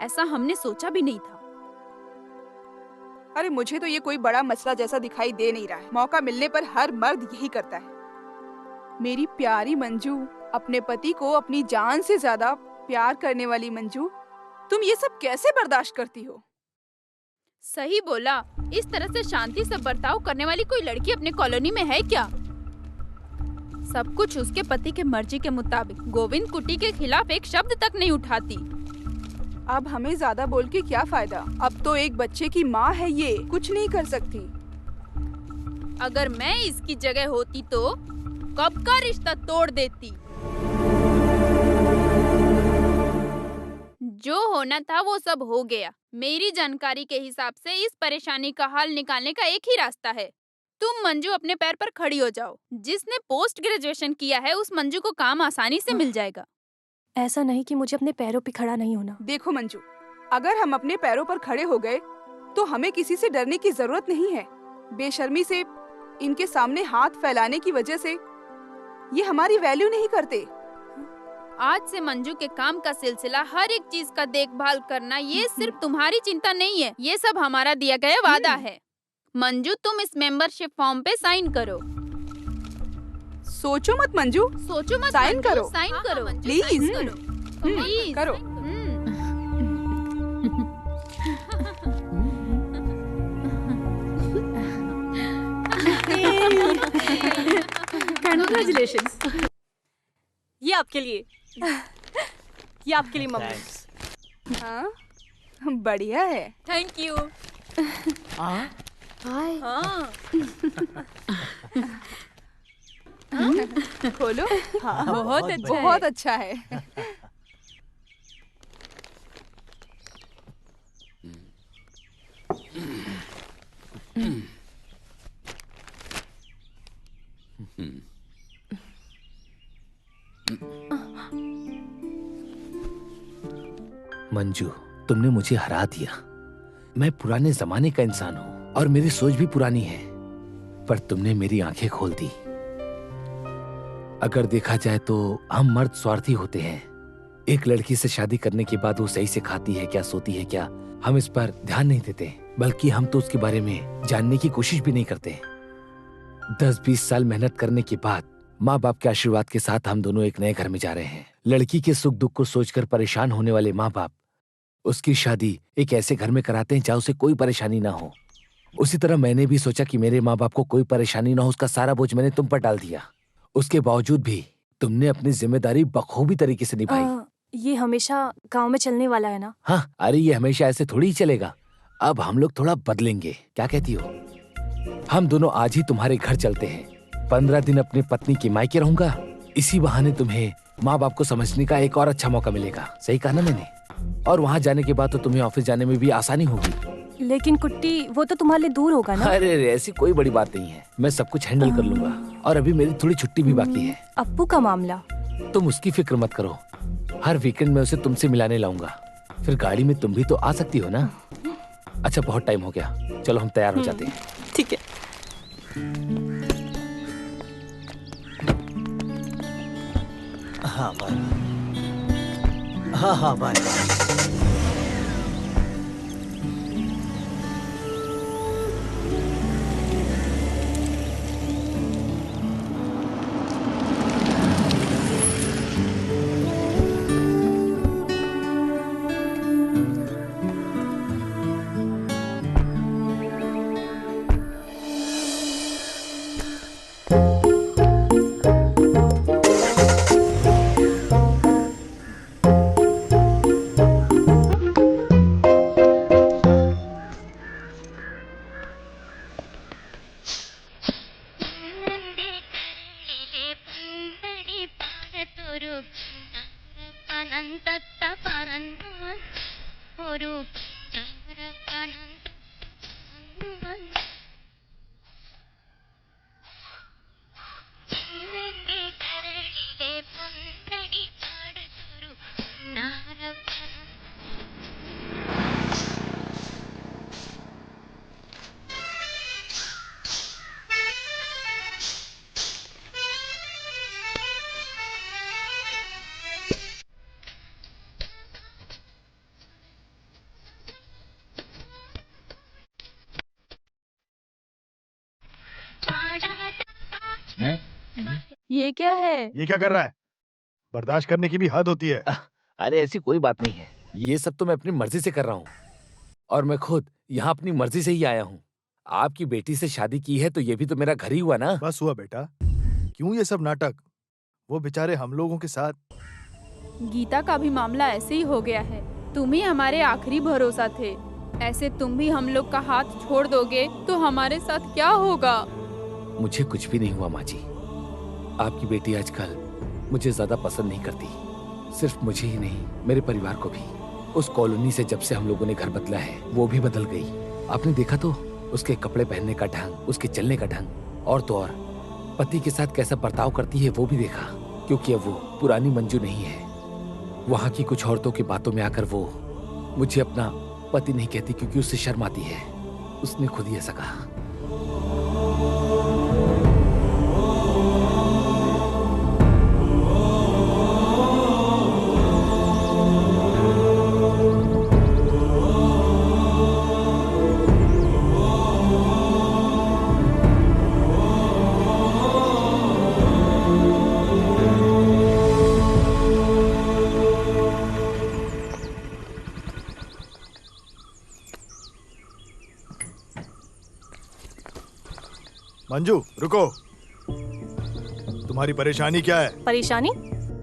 ऐसा हमने सोचा भी नहीं था। अरे मुझे तो ये कोई बड़ा मसला जैसा दिखाई दे नहीं रहा है। मौका मिलने पर हर मर्द यही करता है। मेरी प्यारी मंजू, अपने पति को अपनी जान से ज्यादा प्यार करने वाली मंजू, तुम ये सब कैसे बर्दाश्त करती हो? सही बोला। इस तरह से शांति से बर्ताव करने वाली कोई लड़की अपने कॉलोनी में है क्या? सब कुछ उसके पति के मर्जी के मुताबिक। गोविंद कुट्टी के खिलाफ एक शब्द तक नहीं उठाती। अब हमें ज्यादा बोल के क्या फायदा? अब तो एक बच्चे की माँ है, ये कुछ नहीं कर सकती। अगर मैं इसकी जगह होती तो कब का रिश्ता तोड़ देती। जो होना था वो सब हो गया। मेरी जानकारी के हिसाब से इस परेशानी का हल निकालने का एक ही रास्ता है। तुम मंजू अपने पैर पर खड़ी हो जाओ। जिसने पोस्ट ग्रेजुएशन किया है उस मंजू को काम आसानी से मिल जाएगा। ऐसा नहीं कि मुझे अपने पैरों पे खड़ा नहीं होना। देखो मंजू, अगर हम अपने पैरों पर खड़े हो गए तो हमें किसी से डरने की जरूरत नहीं है। बेशर्मी से इनके सामने हाथ फैलाने की वजह से ये हमारी वैल्यू नहीं करते। आज से मंजू के काम का सिलसिला, हर एक चीज का देखभाल करना, ये सिर्फ तुम्हारी चिंता नहीं है, ये सब हमारा दिया गया वादा है। मंजू, तुम इस मेंबरशिप फॉर्म पे साइन करो। सोचो मत मंजू, सोचो मत, साइन मंजू, करो, साइन करो प्लीज प्लीज करो। Congratulations। ये आपके लिए, ये आपके लिए मम्मी। हाँ, बढ़िया है। Thank you. हाय। हाँ। खोलो। हाँ, बहुत अच्छा, बहुत अच्छा है। मंजू, तुमने मुझे हरा दिया। मैं पुराने जमाने का इंसान हूँ और मेरी सोच भी पुरानी है, पर तुमने मेरी आंखें खोल दी। अगर देखा जाए तो हम मर्द स्वार्थी होते हैं। एक लड़की से शादी करने के बाद वो सही से खाती है क्या, सोती है क्या, हम इस पर ध्यान नहीं देते, बल्कि हम तो उसके बारे में जानने की कोशिश भी नहीं करते। 10-20 साल मेहनत करने के बाद माँ बाप के आशीर्वाद के साथ हम दोनों एक नए घर में जा रहे हैं। लड़की के सुख दुख को सोचकर परेशान होने वाले माँ बाप उसकी शादी एक ऐसे घर में कराते हैं जहाँ उसे कोई परेशानी ना हो। उसी तरह मैंने भी सोचा कि मेरे माँ बाप को कोई परेशानी ना हो, उसका सारा बोझ मैंने तुम पर डाल दिया। उसके बावजूद भी तुमने अपनी जिम्मेदारी बखूबी तरीके से निभाई। ये हमेशा गांव में चलने वाला है ना? हाँ, अरे ये हमेशा ऐसे थोड़ी ही चलेगा। अब हम लोग थोड़ा बदलेंगे, क्या कहती हो? हम दोनों आज ही तुम्हारे घर चलते हैं। 15 दिन अपनी पत्नी की मायके रहूंगा। इसी बहाने तुम्हें माँ बाप को समझने का एक और अच्छा मौका मिलेगा। सही कहा ना मैंने? और वहाँ जाने के बाद तो तुम्हें ऑफिस जाने में भी आसानी होगी। लेकिन कुट्टी, वो तो तुम्हारे लिए दूर होगा ना? अरे ऐसी कोई बड़ी बात नहीं है, मैं सब कुछ हैंडल कर लूंगा। और अभी मेरी थोड़ी छुट्टी भी बाकी है। अप्पू का मामला? तुम उसकी फिक्र मत करो, हर वीकेंड में उसे तुमसे मिलाने लाऊंगा। फिर गाड़ी में तुम भी तो आ सकती हो ना? अच्छा, बहुत टाइम हो गया, चलो हम तैयार हो जाते हैं। ठीक है। हाँ भाई, हाँ भाई। ഒരു അനന്തത്ത പറന്നാൽ ഒരു ये क्या है? ये क्या कर रहा है? बर्दाश्त करने की भी हद होती है। अरे ऐसी कोई बात नहीं है, ये सब तो मैं अपनी मर्जी से कर रहा हूँ और मैं खुद यहाँ अपनी मर्जी से ही आया हूँ। आपकी बेटी से शादी की है तो ये भी तो मेरा घर ही हुआ ना। बस हुआ बेटा, क्यों ये सब नाटक? वो बेचारे हम लोगों के साथ। गीता का भी मामला ऐसे ही हो गया है। तुम ही हमारे आखिरी भरोसा थे। ऐसे तुम भी हम लोग का हाथ छोड़ दोगे तो हमारे साथ क्या होगा? मुझे कुछ भी नहीं हुआ माँ जी। आपकी बेटी आजकल मुझे ज्यादा पसंद नहीं करती, सिर्फ मुझे ही नहीं मेरे परिवार को भी। उस कॉलोनी से जब से हम लोगों ने घर बदला है वो भी बदल गई। आपने देखा तो उसके कपड़े पहनने का ढंग, उसके चलने का ढंग, और तो और पति के साथ कैसा बर्ताव करती है वो भी देखा। क्योंकि अब वो पुरानी मंजू नहीं है। वहाँ की कुछ औरतों की बातों में आकर वो मुझे अपना पति नहीं कहती क्योंकि उससे शर्म आती है। उसने खुद ही ऐसा कहा। मंजू रुको, तुम्हारी परेशानी क्या है? परेशानी?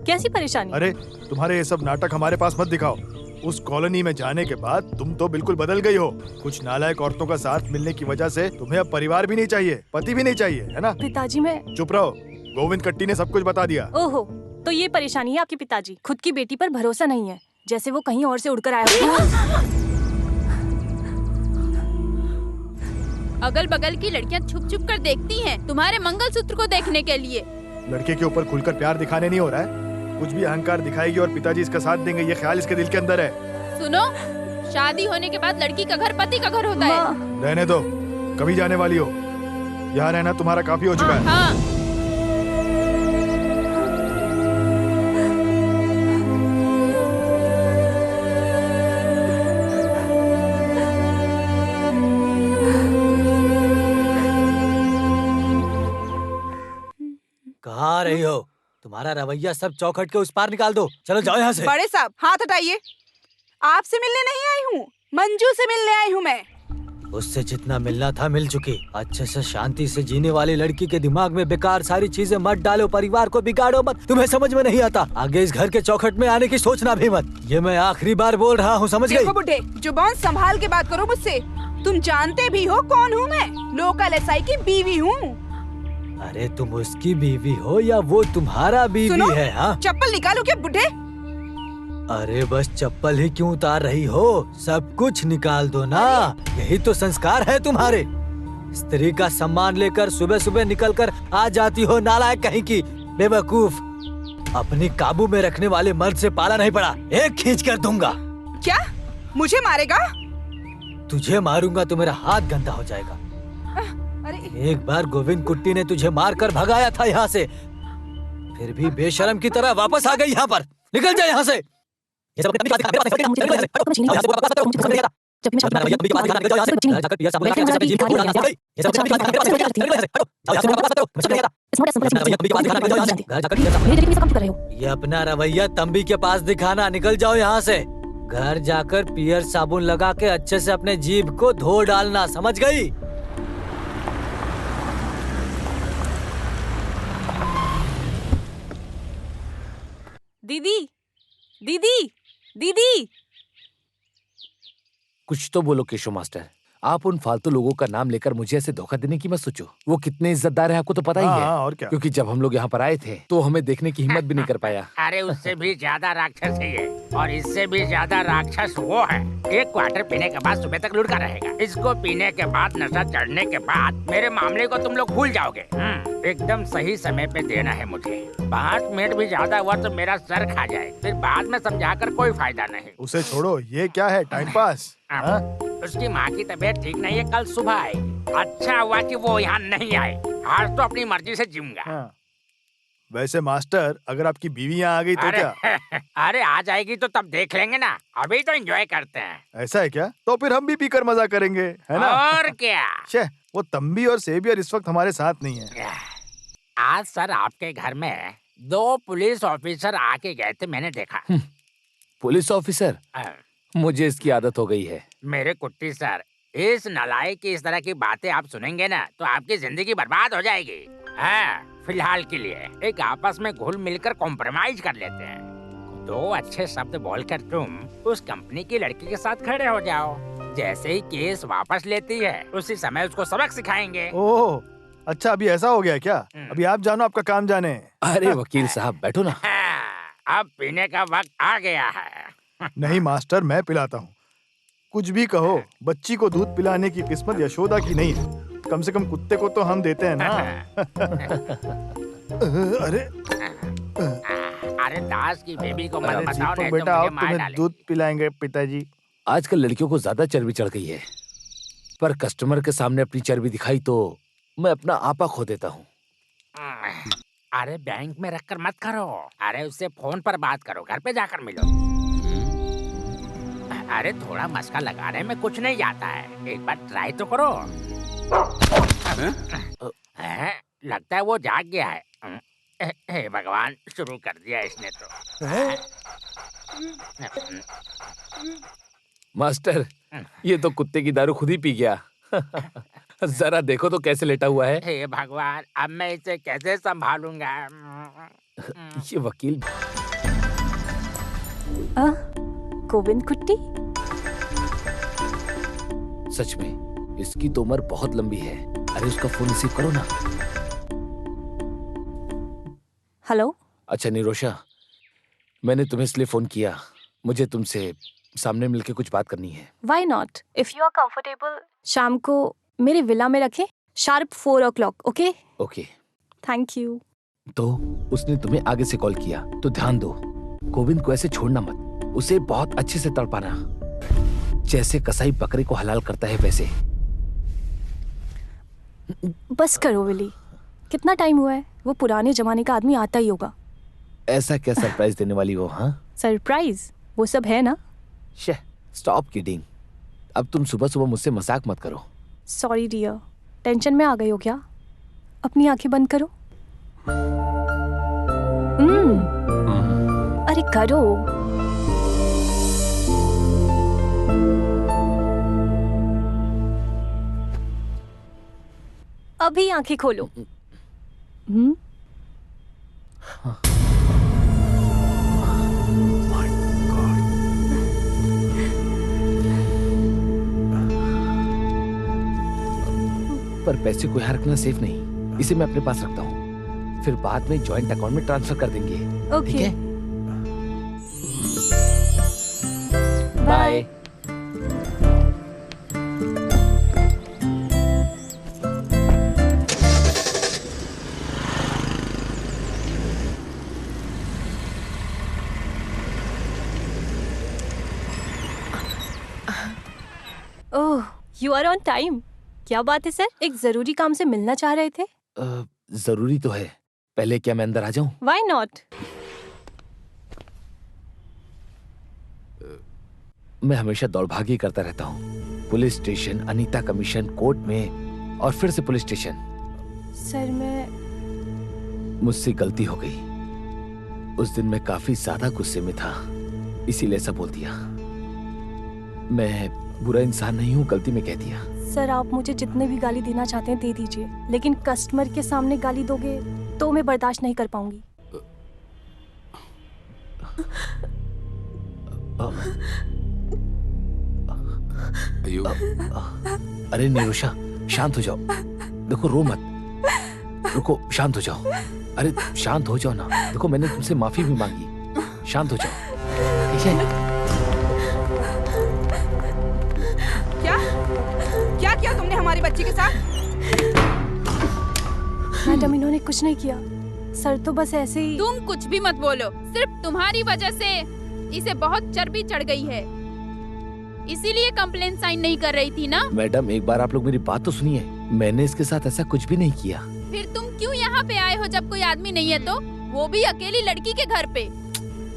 कैसी परेशानी? अरे तुम्हारे ये सब नाटक हमारे पास मत दिखाओ। उस कॉलोनी में जाने के बाद तुम तो बिल्कुल बदल गई हो। कुछ नालायक औरतों का साथ मिलने की वजह से तुम्हें अब परिवार भी नहीं चाहिए, पति भी नहीं चाहिए, है ना? पिताजी मैं... चुप रहो, गोविंद कट्टी ने सब कुछ बता दिया। ओहो, तो ये परेशानी है आपके पिताजी। खुद की बेटी पर भरोसा नहीं है, जैसे वो कहीं और से उड़कर आया हो। अगल बगल की लड़कियां छुप छुप कर देखती हैं तुम्हारे मंगलसूत्र को देखने के लिए। लड़के के ऊपर खुलकर प्यार दिखाने नहीं हो रहा है, कुछ भी अहंकार दिखाएगी और पिताजी इसका साथ देंगे, ये ख्याल इसके दिल के अंदर है। सुनो, शादी होने के बाद लड़की का घर पति का घर होता है। रहने दो, कभी जाने वाली हो। यहाँ रहना तुम्हारा काफी हो चुका है। हाँ। कहाँ आ रही हो? तुम्हारा रवैया सब चौखट के उस पार निकाल दो। चलो जाओ यहाँ से। बड़े साहब हाथ हटाइए। आपसे मिलने नहीं आई हूँ, मंजू से मिलने आई हूँ मैं। उससे जितना मिलना था मिल चुकी। अच्छे से शांति से जीने वाली लड़की के दिमाग में बेकार सारी चीजें मत डालो, परिवार को बिगाड़ो मत। तुम्हें समझ में नहीं आता, आगे इस घर के चौखट में आने की सोचना भी मत। ये मैं आखिरी बार बोल रहा हूँ, समझ गई? देखो बुढ़े, जुबान संभाल के बात करो मुझसे। तुम जानते भी हो कौन हूँ मैं? लोकल एसआई की बीवी हूँ। अरे तुम उसकी बीवी हो या वो तुम्हारा बीवी है? हाँ, चप्पल निकालो क्या बुढ़े? अरे बस चप्पल ही क्यों उतार रही हो? सब कुछ निकाल दो ना, यही तो संस्कार है तुम्हारे। स्त्री का सम्मान लेकर सुबह सुबह निकल कर आ जाती हो, नालायक कहीं की, बेवकूफ। अपनी काबू में रखने वाले मर्द से पाला नहीं पड़ा, एक खींच कर दूंगा। क्या मुझे मारेगा? तुझे मारूंगा तो मेरा हाथ गंदा हो जाएगा। एक बार गोविंद कुट्टी ने तुझे मार कर भगाया था यहाँ से, फिर भी बेशरम की तरह वापस आ गई यहाँ पर। निकल जा यहाँ से। ये अपना रवैया तंबी के पास दिखाना। निकल जाओ यहाँ से। घर जाकर पियर साबुन लगा के अच्छे से अपने जीभ को धो डालना, समझ गई? दीदी, दीदी, दीदी। कुछ तो बोलो केशव मास्टर, आप उन फालतू लोगों का नाम लेकर मुझे ऐसे धोखा देने की मत सोचो। वो कितने इज्जतदार है आपको तो पता ही है। और क्या? क्योंकि जब हम लोग यहाँ पर आए थे तो हमें देखने की हिम्मत भी नहीं कर पाया। अरे उससे भी ज्यादा राक्षस है ये, और इससे भी ज्यादा राक्षस वो है। एक क्वार्टर पीने के बाद सुबह तक लुढ़का रहेगा। इसको पीने के बाद, नशा चढ़ने के बाद मेरे मामले को तुम लोग भूल जाओगे। एकदम सही समय पे देना है मुझे। 5 मिनट भी ज्यादा हुआ तो मेरा सर खा जाए, फिर बाद में समझाकर कोई फायदा नहीं। उसे छोड़ो, ये क्या है, टाइम पास? उसकी माँ की तबीयत ठीक नहीं है, कल सुबह आई। अच्छा हुआ कि वो यहाँ नहीं आए, आज तो अपनी मर्जी से जिऊंगा। वैसे मास्टर, अगर आपकी बीवी यहाँ आ गई तो क्या? अरे आ जाएगी तो तब देख लेंगे ना, अभी तो एंजॉय करते हैं। ऐसा है क्या? तो फिर हम भी पीकर मजा करेंगे, है ना? और क्या? वो तंबी और सेवियर इस वक्त हमारे साथ नहीं है। आज सर आपके घर में 2 पुलिस ऑफिसर आके गए थे, मैंने देखा। Police officer? मुझे इसकी आदत हो गई है। मेरे कुट्टी सर, इस नालायक की इस तरह की बातें आप सुनेंगे ना तो आपकी जिंदगी बर्बाद हो जाएगी। हाँ, फिलहाल के लिए एक आपस में घुल मिलकर कॉम्प्रोमाइज कर लेते हैं। 2 अच्छे शब्द बोलकर तुम उस कंपनी की लड़की के साथ खड़े हो जाओ। जैसे ही केस वापस लेती है उसी समय उसको सबक सिखाएंगे। ओह, अच्छा, अभी ऐसा हो गया क्या? अभी आप जानो, आपका काम जाने। अरे वकील साहब बैठो ना। अब पीने का वक्त आ गया है। नहीं मास्टर, मैं पिलाता हूँ। कुछ भी कहो, बच्ची को दूध पिलाने की किस्मत यशोदा की नहीं है। कम से कम कुत्ते को तो हम देते हैं ना। अरे दास की बेबी को मत बताओ, नहीं तो बेटा, मुझे आप मार तुम्हें डालेंगे। दूध पिलाएंगे पिताजी। आजकल लड़कियों को ज्यादा चर्बी चढ़ गई है, पर कस्टमर के सामने अपनी चर्बी दिखाई तो मैं अपना आपा खो देता हूँ। अरे बैंक में रखकर मत करो, अरे उससे फोन पर बात करो, घर पे जाकर मिलो। अरे थोड़ा मस्का लगाने में कुछ नहीं जाता है, एक बार ट्राई तो करो। लगता है वो जाग गया है। हे भगवान, शुरू कर दिया इसने तो। मास्टर, ये तो कुत्ते की दारू खुद ही पी गया। जरा देखो तो कैसे लेटा हुआ है। हे भगवान, अब मैं इसे कैसे संभालूंगा? ये वकील गोविंद कुट्टी? सच में इसकी तो उम्र बहुत लंबी है। अरे उसका फोन रिसीव करो ना। हेलो। अच्छा निरोशा, मैंने तुम्हें इसलिए फोन किया, मुझे तुमसे सामने मिलके कुछ बात करनी है। Why not? If you are comfortable, शाम को मेरे विला में रखें, sharp 4 o'clock, okay? Okay. Thank you. तो उसने तुम्हें आगे से कॉल किया तो ध्यान दो, गोविंद को ऐसे छोड़ना मत, उसे बहुत अच्छे से तड़पाना, जैसे कसाई बकरे को हलाल करता है वैसे। बस करो विली, कितना टाइम हुआ है? वो पुराने जमाने का आदमी आता ही होगा। ऐसा क्या सरप्राइज देने वाली हो? हाँ, सरप्राइज वो सब है ना। Stop kidding. अब तुम सुबह सुबह मुझसे मजाक मत करो। सॉरी डियर, टेंशन में आ गई हो क्या? अपनी आंखें बंद करो। अरे करो। अभी आंखें खोलो। पर पैसे को यहाँ रखना सेफ नहीं, इसे मैं अपने पास रखता हूँ, फिर बाद में जॉइंट अकाउंट में ट्रांसफर कर देंगे। ओके। ठीक है? Bye. Oh, you are on time. क्या बात है सर, एक जरूरी काम से मिलना चाह रहे थे? जरूरी तो है, पहले क्या मैं अंदर आ जाऊं? Why not? मैं हमेशा दौड़भागी करता रहता हूँ, police station, Anita commission, court में और फिर से पुलिस स्टेशन। सर मैं मुझसे गलती हो गई, उस दिन मैं काफी ज्यादा गुस्से में था, इसीलिए ऐसा बोल दिया। मैं बुरा इंसान नहीं हूँ, गलती में कह दिया। सर आप मुझे जितने भी गाली देना चाहते हैं दे दीजिए, लेकिन कस्टमर के सामने गाली दोगे तो मैं बर्दाश्त नहीं कर पाऊंगी। अयो, अरे निरुषा शांत हो जाओ, देखो रो मत, रुको शांत हो जाओ, अरे शांत हो जाओ ना, देखो मैंने तुमसे माफी भी मांगी, शांत हो जाओ, ठीक है? क्या किया तुमने हमारी बच्ची के साथ? मैडम इन्होंने कुछ नहीं किया, सर तो बस ऐसे ही। तुम कुछ भी मत बोलो, सिर्फ तुम्हारी वजह से इसे बहुत चर्बी चढ़ गई है, इसीलिए कंप्लेंट साइन नहीं कर रही थी ना। मैडम एक बार आप लोग मेरी बात तो सुनिए, मैंने इसके साथ ऐसा कुछ भी नहीं किया। फिर तुम क्यों यहाँ पे आए हो जब कोई आदमी नहीं है तो, वो भी अकेली लड़की के घर पे?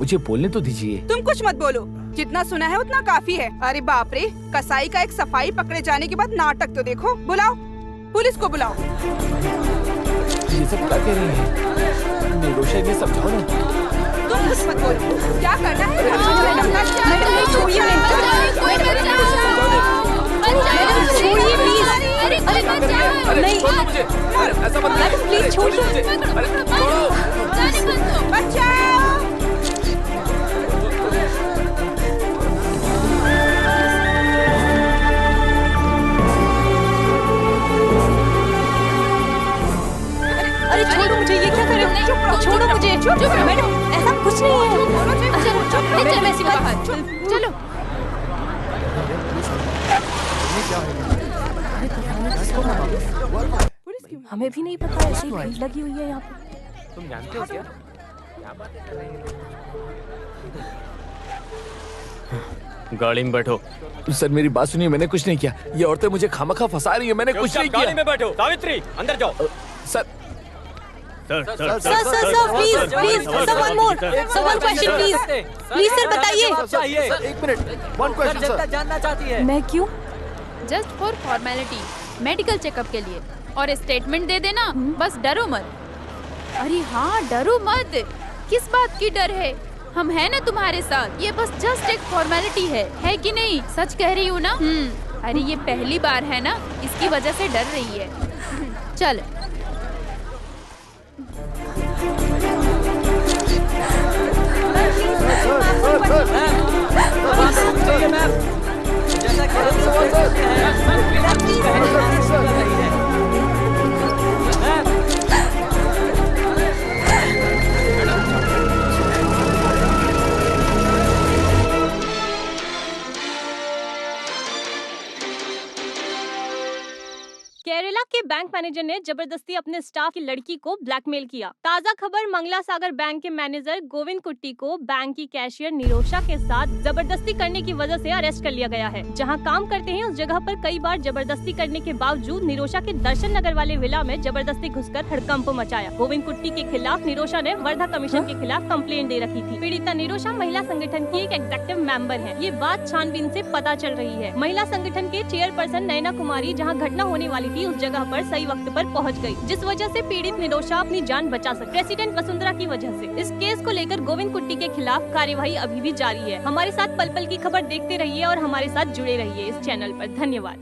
मुझे बोलने तो दीजिए। तुम कुछ मत बोलो, जितना सुना है उतना काफी है। अरे बाप रे, कसाई का एक सफाई पकड़े जाने के बाद नाटक तो देखो। बुलाओ, पुलिस को बुलाओ। ये सब क्या कह रही है? निरुषा इन्हें समझाओ ना। तुम कुछ मत बोलो, क्या करना है? मैडम छोड़िए, छोड़िए प्लीज। अरे कोई बचाओ। नहीं ऐसा मत मैडम प्लीज छोड़िए। बचाओ। अरे छोड़ो मुझे, ये क्या कर रहे हो? छोड़ो मुझे। मैडम ऐसा कुछ नहीं है। चलो ऐसी बात, चलो। हमें भी नहीं पता, ऐसी भीड़ लगी हुई है यहाँ पे। तुम जानते हो क्या? गाड़ी में बैठो। सर मेरी बात सुनिए, मैंने कुछ नहीं किया, ये औरतें मुझे खामखा फंसा रही है, मैंने कुछ नहीं किया। गाड़ी में बैठो। सावित्री अंदर जाओ। Sir sir please someone more, someone question please sir बताइए। एक मिनट, वन क्वेश्चन सर। जानना चाहती है। मैं क्यों? Just for formality, medical checkup के लिए, और स्टेटमेंट दे देना, बस डरो मत। अरे हाँ डरो मत, किस बात की डर है, हम हैं ना तुम्हारे साथ। ये बस जस्ट एक फॉर्मेलिटी है कि नहीं? सच कह रही हूँ ना? अरे ये पहली बार है ना, इसकी वजह से डर रही है। चल केरला के बैंक मैनेजर ने जबरदस्ती अपने स्टाफ की लड़की को ब्लैकमेल किया। ताजा खबर, मंगला सागर बैंक के मैनेजर गोविंद कुट्टी को बैंक की कैशियर निरोशा के साथ जबरदस्ती करने की वजह से अरेस्ट कर लिया गया है। जहां काम करते हैं उस जगह पर कई बार जबरदस्ती करने के बावजूद निरोशा के दर्शन नगर वाले विला में जबरदस्ती घुसकर हड़कंप मचाया। गोविंद कुट्टी के खिलाफ निरोशा ने वर्धा कमीशन के खिलाफ कंप्लेंट दे रखी थी। पीड़िता निरोशा महिला संगठन की एक एग्जीक्यूटिव मेंबर है। ये बात छानबीन से पता चल रही है। महिला संगठन के चेयरपर्सन नयना कुमारी जहां घटना होने वाली थी उस जगह पर सही वक्त पर पहुंच गई, जिस वजह से पीड़ित निरोशा अपनी जान बचा सके। प्रेसिडेंट वसुंधरा की वजह से इस केस को लेकर गोविंद कुट्टी के खिलाफ कार्यवाही अभी भी जारी है। हमारे साथ पल पल की खबर देखते रहिए और हमारे साथ जुड़े रहिए इस चैनल पर। धन्यवाद।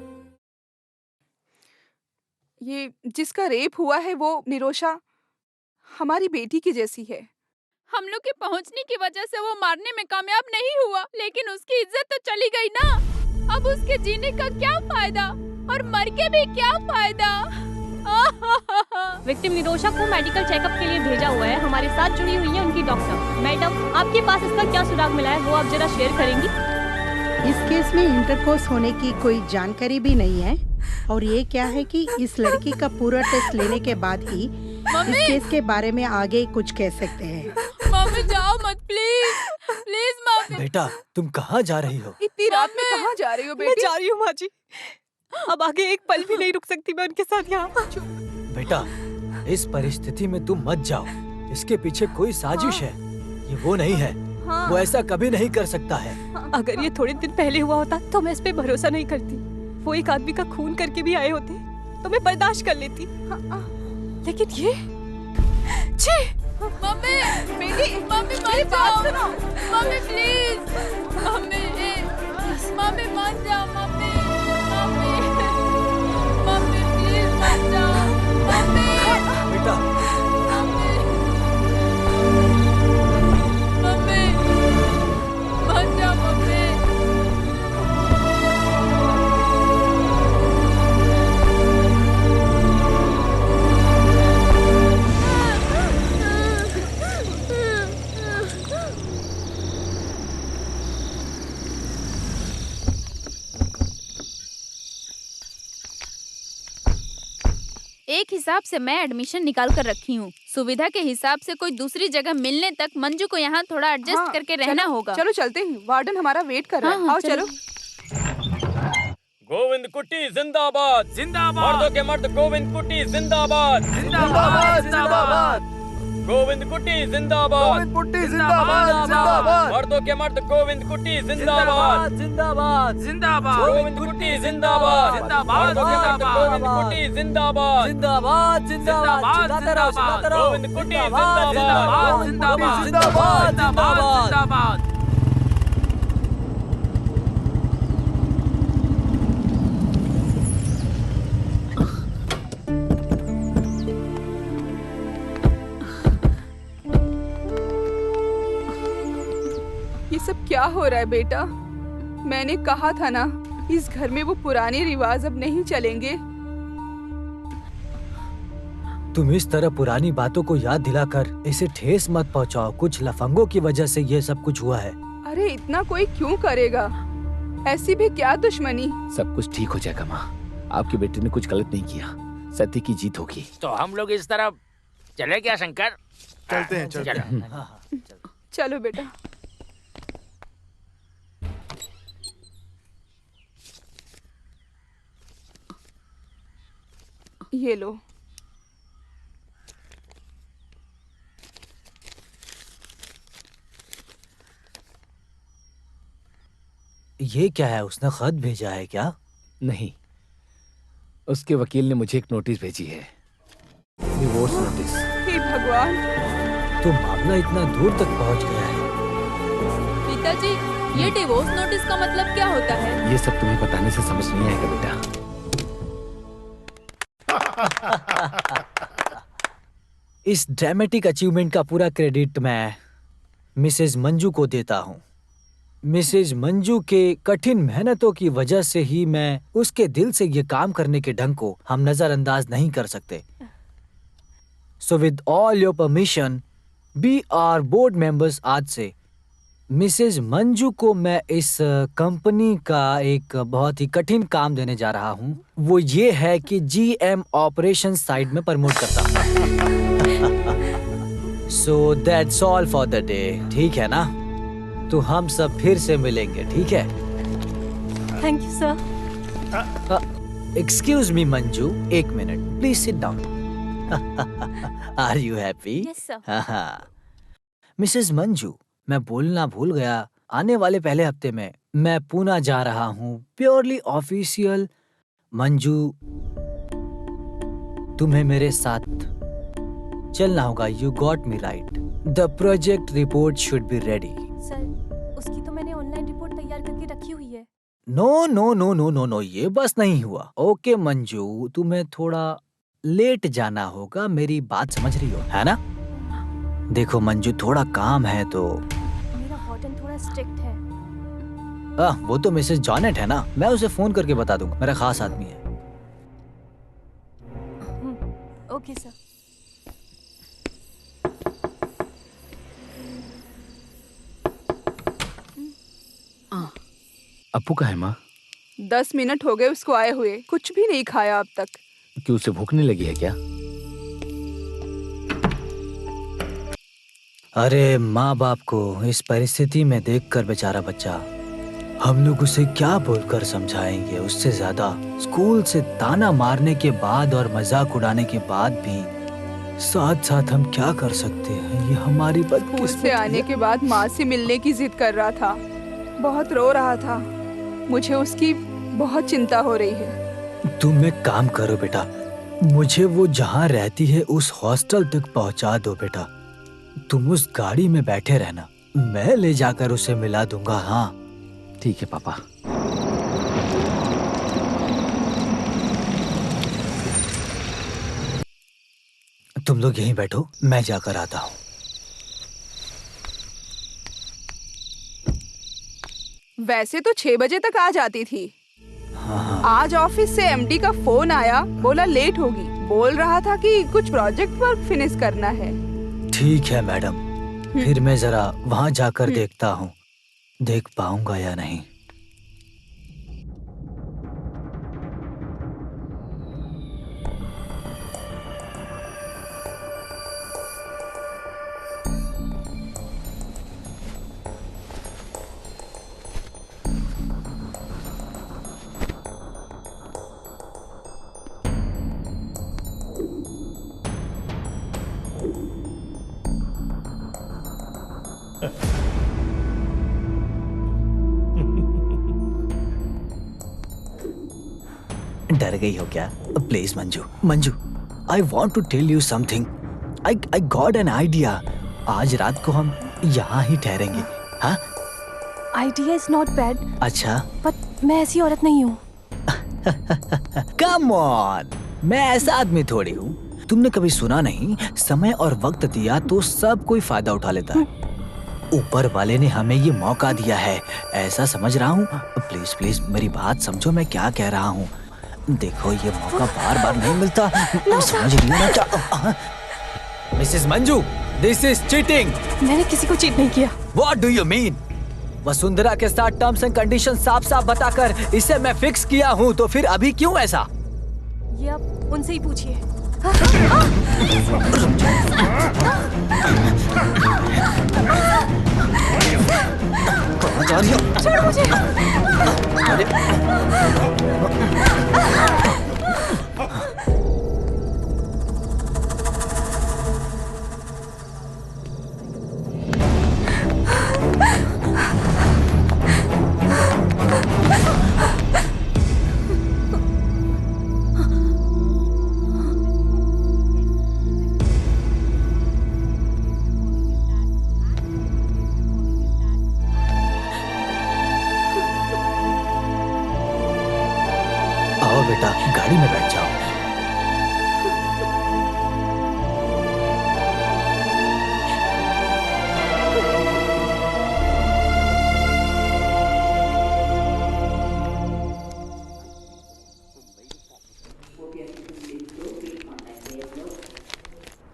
ये जिसका रेप हुआ है वो निरोशा हमारी बेटी की जैसी है। हम लोग के पहुंचने की वजह से वो मारने में कामयाब नहीं हुआ, लेकिन उसकी इज्जत तो चली गई ना। अब उसके जीने का क्या फायदा, और मर के भी क्या फायदा। विक्टिम निरोशा को मेडिकल चेकअप के लिए भेजा हुआ है। हमारे साथ जुड़ी हुई है उनकी डॉक्टर। मैडम आपके पास इसका क्या सुराग मिला है, वो आप जरा शेयर करेंगी? इस केस में इंटरकोर्स होने की कोई जानकारी भी नहीं है, और ये क्या है कि इस लड़की का पूरा टेस्ट लेने के बाद ही इस केस के बारे में आगे कुछ कह सकते हैं। मम्मी जाओ मत प्लीज, प्लीज मम्मी। बेटा तुम कहाँ जा रही हो? इतनी रात में कहाँ जा रही हो बेटी? मैं जा रही हूँ माँ जी, अब आगे एक पल भी नहीं रुक सकती मैं उनके साथ यहाँ। बेटा इस परिस्थिति में तुम मत जाओ, इसके पीछे कोई साजिश है, ये वो नहीं है, वो ऐसा कभी नहीं कर सकता है। अगर ये थोड़े दिन पहले हुआ होता तो मैं इस पे भरोसा नहीं करती। वो एक आदमी का खून करके भी आए होते तो मैं बर्दाश्त कर लेती, लेकिन ये मम्मी बेटी, मम्मी मत जाओ, मम्मी प्लीज, मम्मी मम्मी मत जाओ, मम्मी मम्मी मम्मी प्लीज मत जाओ, मम्मी बेटा मम्मी मम्मी मत जाओ, मम्मी एक हिसाब से मैं एडमिशन निकाल कर रखी हूँ। सुविधा के हिसाब से कोई दूसरी जगह मिलने तक मंजू को यहाँ थोड़ा एडजस्ट करके रहना होगा। चलो चलते हैं, वार्डन हमारा वेट कर रहा है। आओ चलो। गोविंद कुट्टी जिंदाबाद जिंदाबाद। मर्दों के मर्द गोविंद कुट्टी जिंदाबाद जिंदाबाद जिंदाबाद। गोविंद कुट्टी जिंदाबाद जिंदाबाद। मर्दों के मर्द गोविंद कुट्टी जिंदाबाद जिंदाबाद जिंदाबाद। गोविंद कुट्टी जिंदाबाद जिंदाबाद। मर्दों के मर्द गोविंद कुट्टी जिंदाबाद जिंदाबाद जिंदाबाद चिल्लाते रहो, चिल्लाते रहो। गोविंद कुट्टी जिंदाबाद जिंदाबाद जिंदाबाद जिंदाबाद जिंदाबाद जिंदाबाद। ये सब क्या हो रहा है बेटा? मैंने कहा था ना, इस घर में वो पुराने रिवाज अब नहीं चलेंगे। तुम इस तरह पुरानी बातों को याद दिलाकर इसे ठेस मत पहुंचाओ। कुछ लफंगों की वजह से ये सब कुछ हुआ है। अरे इतना कोई क्यों करेगा? ऐसी भी क्या दुश्मनी? सब कुछ ठीक हो जाएगा माँ। आपकी बेटी ने कुछ गलत नहीं किया। सत्य की जीत होगी। तो हम लोग इस तरफ चले क्या शंकर? चलते हैं, चलते हैं। चलो बेटा। ये लो। ये क्या है? उसने खत भेजा है क्या? नहीं, उसके वकील ने मुझे एक नोटिस भेजी है, डिवोर्स नोटिस। हे भगवान, तो मामला इतना दूर तक पहुंच गया है। पिताजी, ये डिवोर्स नोटिस का मतलब क्या होता है? ये सब तुम्हें बताने से समझ नहीं आएगा बेटा। इस ड्रामेटिक अचीवमेंट का पूरा क्रेडिट मैं मिसेज मंजू को देता हूँ। मिसेज मंजू के कठिन मेहनतों की वजह से ही मैं उसके दिल से ये काम करने के ढंग को हम नजरअंदाज नहीं कर सकते। So with all your permission, be our board members, आज से मिसेज मंजू को मैं इस कंपनी का एक बहुत ही कठिन काम देने जा रहा हूँ। वो ये है कि GM ऑपरेशन साइड में प्रमोट करता हूँ। So that's all for the day. ठीक है ना? तो हम सब फिर से मिलेंगे, ठीक है? Thank you sir. Excuse me Manju, एक minute please sit down. Are you happy? Yes sir. Mrs Manju, मैं बोलना भूल गया, आने वाले पहले हफ्ते में मैं पूना जा रहा हूँ, प्योरली ऑफिशियल। मंजू, तुम्हें मेरे साथ चलना होगा। You got me right. The project report should be ready. Sir, उसकी तो मैंने ऑनलाइन रिपोर्ट तैयार करके रखी हुई है। No no no no no no, ये बस नहीं हुआ। ओके मंजू, तुम्हें थोड़ा लेट जाना होगा, मेरी बात समझ रही हो, है ना? देखो मंजू, थोड़ा काम है तो। मेरा वार्डन थोड़ा स्ट्रिक्ट है। वो तो मिसेस जॉनेट है ना, मैं उसे फोन करके बता दूंगा, मेरा खास आदमी है। Okay sir. अप्पू का है माँ? 10 मिनट हो गए उसको आए हुए, कुछ भी नहीं खाया अब तक। क्यों, उसे भूख नहीं लगी है क्या? अरे माँ बाप को इस परिस्थिति में देखकर बेचारा बच्चा, हम लोग उसे क्या बोलकर समझाएंगे? उससे ज्यादा स्कूल से ताना मारने के बाद और मजाक उड़ाने के बाद भी साथ साथ हम क्या कर सकते हैं? ये हमारी स्कूल से आने के बाद माँ से मिलने की जिद कर रहा था, बहुत रो रहा था। मुझे उसकी बहुत चिंता हो रही है। तुम एक काम करो बेटा, मुझे वो जहाँ रहती है उस हॉस्टल तक पहुँचा दो बेटा। तुम उस गाड़ी में बैठे रहना, मैं ले जाकर उसे मिला दूंगा। हाँ ठीक है पापा। तुम लोग यहीं बैठो, मैं जाकर आता हूँ। वैसे तो 6 बजे तक आ जाती थी। हाँ। आज ऑफिस से MD का फोन आया, बोला लेट होगी। बोल रहा था कि कुछ प्रोजेक्ट वर्क फिनिश करना है। ठीक है मैडम, फिर मैं जरा वहाँ जाकर देखता हूँ, देख पाऊंगा या नहीं। डर गई हो क्या? Please Manju, Manju, I want to tell you something. I got an idea. आज रात को हम यहाँ ही ठहरेंगे. हाँ, आइडिया इज नॉट बैड. अच्छा, बट मैं ऐसी औरत नहीं हूँ. कम ऑन, मैं ऐसा आदमी थोड़ी हूँ. तुमने कभी सुना नहीं, समय और वक्त दिया तो सब कोई फायदा उठा लेता है. ऊपर वाले ने हमें ये मौका दिया है, ऐसा समझ रहा हूँ. प्लीज प्लीज मेरी बात समझो, मैं क्या कह रहा हूँ. देखो ये मौका बार बार नहीं मिलता. समझ रही हो ना क्या? Mrs Manju, this is cheating. मैंने किसी को चीट नहीं किया. What do you mean? Vasundhara के साथ टर्म्स एंड कंडीशन साफ साफ बताकर इसे मैं फिक्स किया हूँ, तो फिर अभी क्यों ऐसा? ये आप उनसे ही पूछिए. कहाँ जा रही हो? छोड़ो मुझे. बेटा, गाड़ी में बैठ जाओ.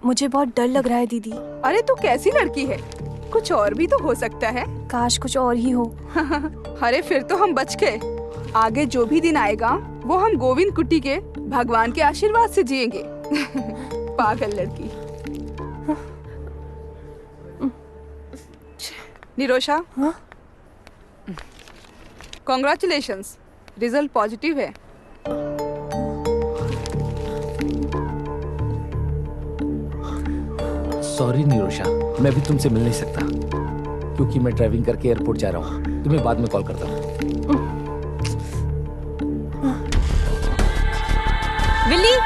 मुझे बहुत डर लग रहा है दीदी. अरे तू कैसी लड़की है, कुछ और भी तो हो सकता है. काश कुछ और ही हो. अरे फिर तो हम बच गए. आगे जो भी दिन आएगा वो हम गोविंद कुट्टी के भगवान के आशीर्वाद से जिएंगे. पागल लड़की. निरोशा, कॉन्ग्रेचुलेशंस, रिजल्ट पॉजिटिव है. सॉरी निरोशा, मैं भी तुमसे मिल नहीं सकता क्योंकि मैं ड्राइविंग करके एयरपोर्ट जा रहा हूँ. तुम्हें बाद में कॉल करता हूँ. विली,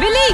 विली,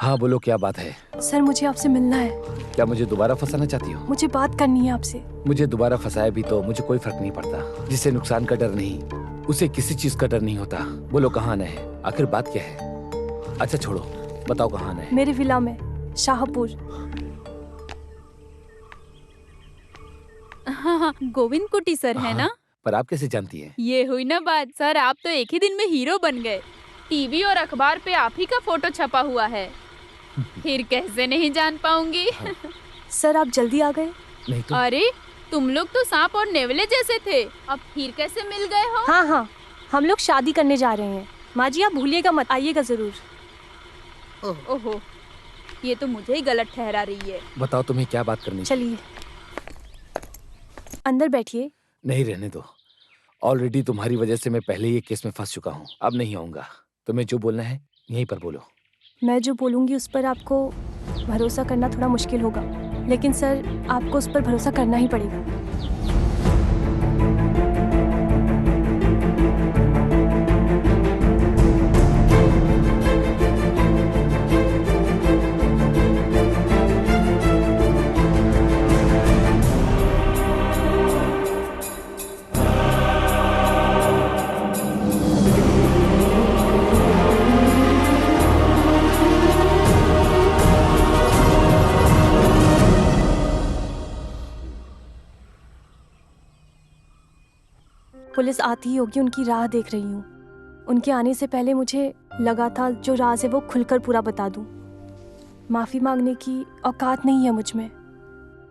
हाँ बोलो, क्या बात है? सर मुझे आपसे मिलना है. क्या मुझे दोबारा फंसाना चाहती हो? मुझे बात करनी है आपसे. मुझे दोबारा फंसाया भी तो मुझे कोई फर्क नहीं पड़ता. जिसे नुकसान का डर नहीं, उसे किसी चीज का डर नहीं होता. बोलो कहाँ आना है? आखिर बात क्या है? अच्छा छोड़ो, बताओ कहाँ आना है? मेरे विला में, शाहपुर. हाँ, गोविंद कुटी सर है ना? पर आप कैसे जानती हैं? ये हुई ना बात. सर आप तो एक ही दिन में हीरो बन गए. टीवी और अखबार पे आप ही का फोटो छपा हुआ है. फिर कैसे नहीं जान पाऊंगी? सर आप जल्दी आ गए. नहीं तो? अरे तुम लोग तो सांप और नेवले जैसे थे, अब फिर कैसे मिल गए हो? हाँ हाँ, हम लोग शादी करने जा रहे हैं. माँ जी आप भूलिएगा मत, आइएगा जरूर. ओहो, ये तो मुझे ही गलत ठहरा रही है. बताओ तुम्हें क्या बात करनी? चलिए अंदर बैठिए. नहीं, रहने दो. ऑलरेडी तुम्हारी वजह से मैं पहले ही केस में फंस चुका हूँ. अब नहीं आऊंगा. तुम्हें जो बोलना है यहीं पर बोलो. मैं जो बोलूँगी उस पर आपको भरोसा करना थोड़ा मुश्किल होगा, लेकिन सर आपको उस पर भरोसा करना ही पड़ेगा. पुलिस आती ही होगी, उनकी राह देख रही हूँ। उनके आने से पहले मुझे लगा था जो राज है वो खुलकर पूरा बता दूँ। माफी मांगने की औकात नहीं है मुझ में।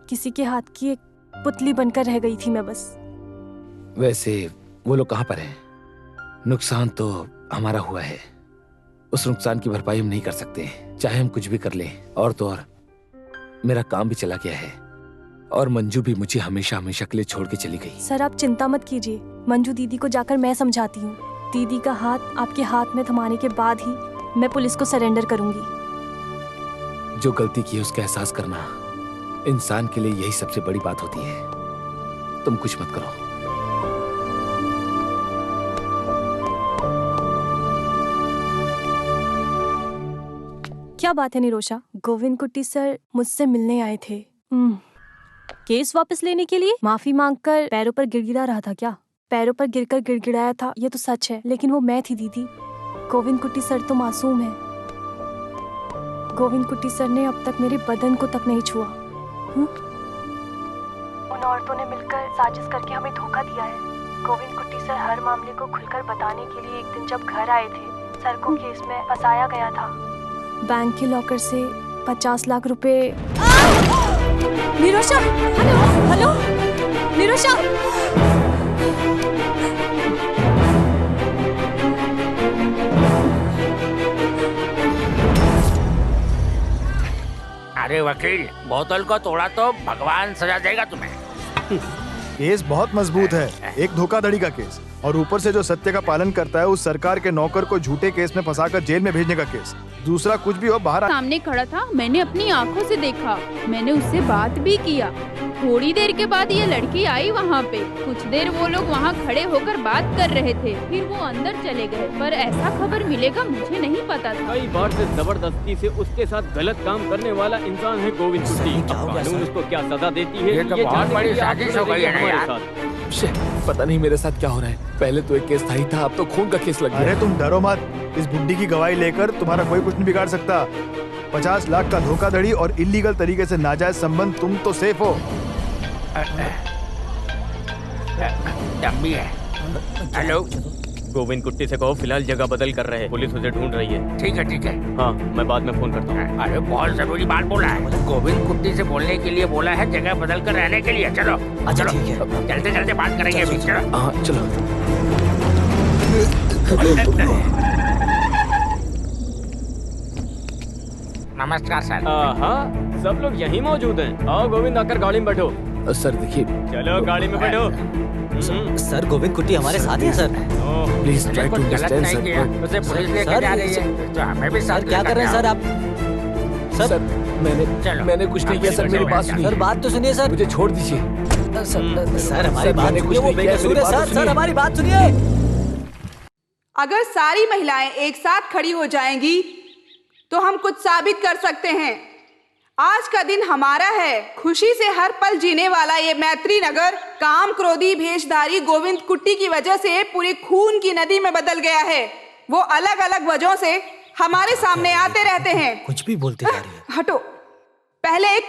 किसी के हाथ की एक पुतली बनकर रह गई थी मैं बस। वैसे वो लोग कहाँ पर हैं? नुकसान तो हमारा हुआ है, उस नुकसान की भरपाई हम नहीं कर सकते, चाहे हम कुछ भी कर लें। और तो और मेरा काम भी चला गया है और मंजू भी मुझे हमेशा हमेशा के लिए छोड़ के चली गई। सर आप चिंता मत कीजिए, मंजू दीदी को जाकर मैं समझाती हूँ। दीदी का हाथ आपके हाथ में थमाने के बाद ही मैं पुलिस को सरेंडर करूंगी। जो गलती की है उसका एहसास करना इंसान के लिए यही सबसे बड़ी बात होती है। तुम कुछ मत करो। क्या बात है निरोशा? गोविंद कुट्टी सर मुझसे मिलने आए थे। केस वापस लेने के लिए? माफी मांगकर पैरों पर गिड़गिड़ा रहा था क्या? पैरों पर गिरकर गिड़गिड़ाया था ये तो सच है, लेकिन वो मैं थी दीदी। गोविंद कुट्टी सर तो मासूम है। गोविंद कुट्टी सर ने अब तक मेरे बदन को तक नहीं छुआ। उन औरतों ने मिलकर साजिश करके हमें धोखा दिया है। गोविंद कुट्टी सर हर मामले को खुलकर बताने के लिए एक दिन जब घर आए थे, सर को केस में फंसाया गया था। बैंक के लॉकर से 50 लाख रुपए। निरोशा, हेलो हेलो निरोशा। अरे वकील, बोतल को तोड़ा तो भगवान सजा देगा तुम्हें। केस बहुत मजबूत है, एक धोखाधड़ी का केस, और ऊपर से जो सत्य का पालन करता है उस सरकार के नौकर को झूठे केस में फंसाकर जेल में भेजने का केस। दूसरा कुछ भी हो बाहर सामने खड़ा था, मैंने अपनी आंखों से देखा, मैंने उससे बात भी किया। थोड़ी देर के बाद ये लड़की आई वहाँ पे। कुछ देर वो लोग वहाँ खड़े होकर बात कर रहे थे, फिर वो अंदर चले गए। पर ऐसा खबर मिलेगा मुझे नहीं पता था। कई बार से जबरदस्ती से उसके साथ गलत काम करने वाला इंसान है गोविंद कुट्टी। कानून उसको क्या सजा देती है ये तो बहुत बड़ी साजिश हो गई है ना यार। पता नहीं मेरे साथ क्या हो रहा है। पहले तो एक केस था ही था, अब तो खून का केस लग गया। अरे तुम डरो मत, इस बुड्ढी की गवाही लेकर तुम्हारा कोई कुछ नहीं बिगाड़ सकता। 50 लाख का धोखाधड़ी और इलीगल तरीके से नाजायज संबंध, तुम तो सेफ हो। डम्बी है। हेलो, गोविंद कुट्टी से कहो फिलहाल जगह बदल कर रहे हैं, पुलिस उसे ढूंढ रही है। ठीक है ठीक है। हाँ, मैं बाद में फोन करता हूँ। अरे बहुत जरूरी बात बोला है। गोविंद कुट्टी से बोलने के लिए बोला है, जगह बदल कर रहने के लिए। चलो चलो, चलते चलते बात करेंगे अभी। चलो हाँ चलो। नमस्कार सर। हाँ, सब लोग यहीं मौजूद हैं। आओ गोविंद, आकर गाड़ी में बैठो। सर देखिए, चलो गाड़ी में बैठो। सर गोविंद कुट्टी हमारे साथ है sir. Please try to understand sir. उसे पुलिस लेकर जा रही है, तो हमें भी साथ क्या कर रहे हैं सर आप? सर मैंने कुछ नहीं किया सर, मेरी बात सुनिए। सर बात तो सुनिए सर। मुझे छोड़ दीजिए सर, हमारी बात सुनिए, वो बेकसूर है सर। सर हमारी बात सुनिए। अगर सारी महिलाएं एक साथ खड़ी हो जाएंगी तो हम कुछ साबित कर सकते हैं। आज का दिन हमारा है। खुशी से हर पल जीने वाला ये मैत्री नगर काम क्रोधी भेषधारी गोविंद कुट्टी की वजह से पूरी खून की नदी में बदल गया है। वो अलग अलग वजहों से हमारे सामने आते रहते हैं। कुछ भी बोलते जा रही है। हटो। पहले एक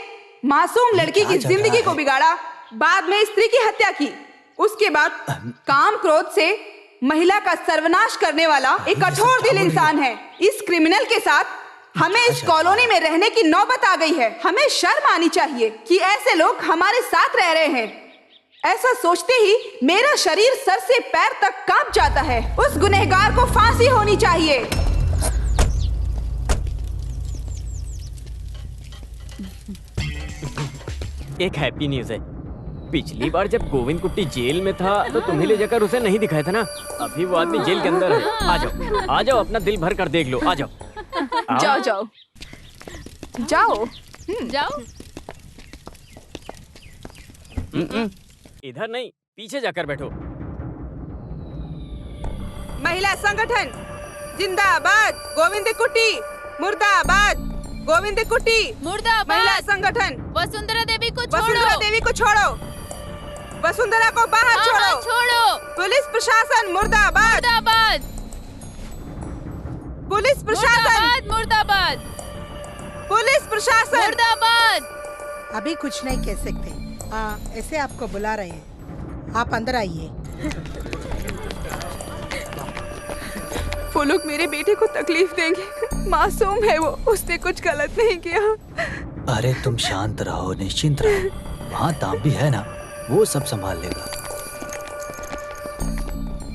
मासूम लड़की की जिंदगी को बिगाड़ा, बाद में स्त्री की हत्या की, उसके बाद काम क्रोध से महिला का सर्वनाश करने वाला एक कठोर दिल इंसान है। इस क्रिमिनल के साथ हमें इस कॉलोनी में रहने की नौबत आ गई है। हमें शर्म आनी चाहिए कि ऐसे लोग हमारे साथ रह रहे हैं। ऐसा सोचते ही मेरा शरीर सर से पैर तक कांप जाता है। उस गुनहगार को फांसी होनी चाहिए। एक हैप्पी न्यूज है। पिछली बार जब गोविंद कुट्टी जेल में था तो तुम्हें ले जाकर उसे नहीं दिखाया था ना। अभी वो आदमी जेल के अंदर है। आ जाओ, अपना दिल भर कर देख लो। आ जाओ। जाओ जाओ जाओ जाओ। इधर नहीं, पीछे जाकर बैठो। महिला संगठन जिंदाबाद। गोविंद कुट्टी मुर्दाबाद। गोविंद कुट्टी मुर्दाबाद। महिला संगठन वसुंधरा देवी को छोड़ो। वसुंधरा देवी को छोड़ो। वसुंधरा को बाहर छोड़ो। छोड़ो। पुलिस प्रशासन मुर्दाबाद। मुर्दाबाद। पुलिस प्रशासन मुर्दाबाद। पुलिस प्रशासन मुर्दाबाद। अभी कुछ नहीं कह सकते। ऐसे आपको बुला रहे हैं, आप अंदर आइए। वो लोग मेरे बेटे को तकलीफ देंगे। मासूम है वो, उसने कुछ गलत नहीं किया। अरे तुम शांत रहो, निश्चिंत रहो। वहाँ तांबी है ना, वो सब संभाल लेगा।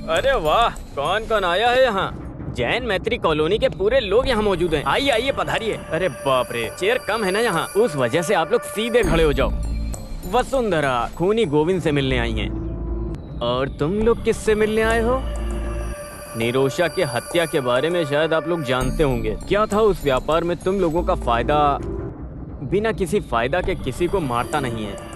अरे वाह, कौन कौन आया है यहाँ? जैन मैत्री कॉलोनी के पूरे लोग यहाँ मौजूद हैं। आइए आइए, पधारिए। अरे बाप रे, चेयर कम है ना यहाँ, उस वजह से आप लोग सीधे खड़े हो जाओ। वसुंधरा खूनी गोविंद से मिलने आई हैं। और तुम लोग किससे मिलने आए हो? निरोशा के हत्या के बारे में शायद आप लोग जानते होंगे। क्या था उस व्यापार में तुम लोगों का फायदा? बिना किसी फायदा के किसी को मारता नहीं है।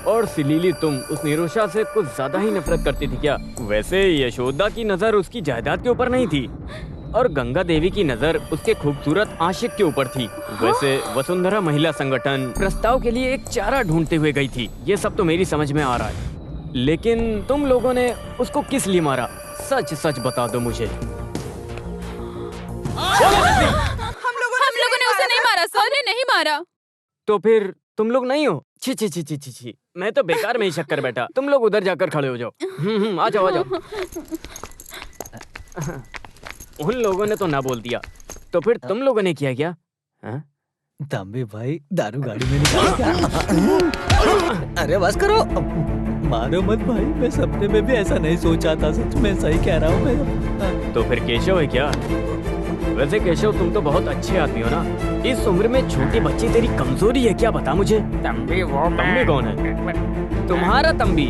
और सिलीली, तुम उस निरोशा से कुछ ज्यादा ही नफरत करती थी क्या? वैसे यशोदा की नजर उसकी जायदाद के ऊपर नहीं थी और गंगा देवी की नजर उसके खूबसूरत आशिक के ऊपर थी। वैसे वसुंधरा महिला संगठन प्रस्ताव के लिए एक चारा ढूंढते हुए गई थी। ये सब तो मेरी समझ में आ रहा है, लेकिन तुम लोगों ने उसको किस लिए मारा? सच सच बता दो मुझे। हम लोगों ने उसे नहीं मारा सर, ने नहीं मारा। तो फिर तुम लोग नहीं हो? छी छी छी छी छी छी, मैं तो बेकार में ही शक कर बैठा। तुम लोग उधर जाकर खड़े हो जाओ। आ जाओ आ जाओ। उन लोगों ने तो ना बोल दिया, तो फिर तुम लोगों ने किया क्या? तांबे भाई दारू गाड़ी में निकाल क्या? अरे बस करो, मारो मत भाई। मैं सपने में भी ऐसा नहीं सोचा था, सच में सही कह रहा हूँ मैं। तो फिर केशव है क्या? वैसे केशव, तुम तो बहुत अच्छे आदमी हो ना। इस उम्र में छोटी बच्ची तेरी कमजोरी है क्या, बता मुझे। तंबी वो तंबी कौन है? तुम्हारा तंबी?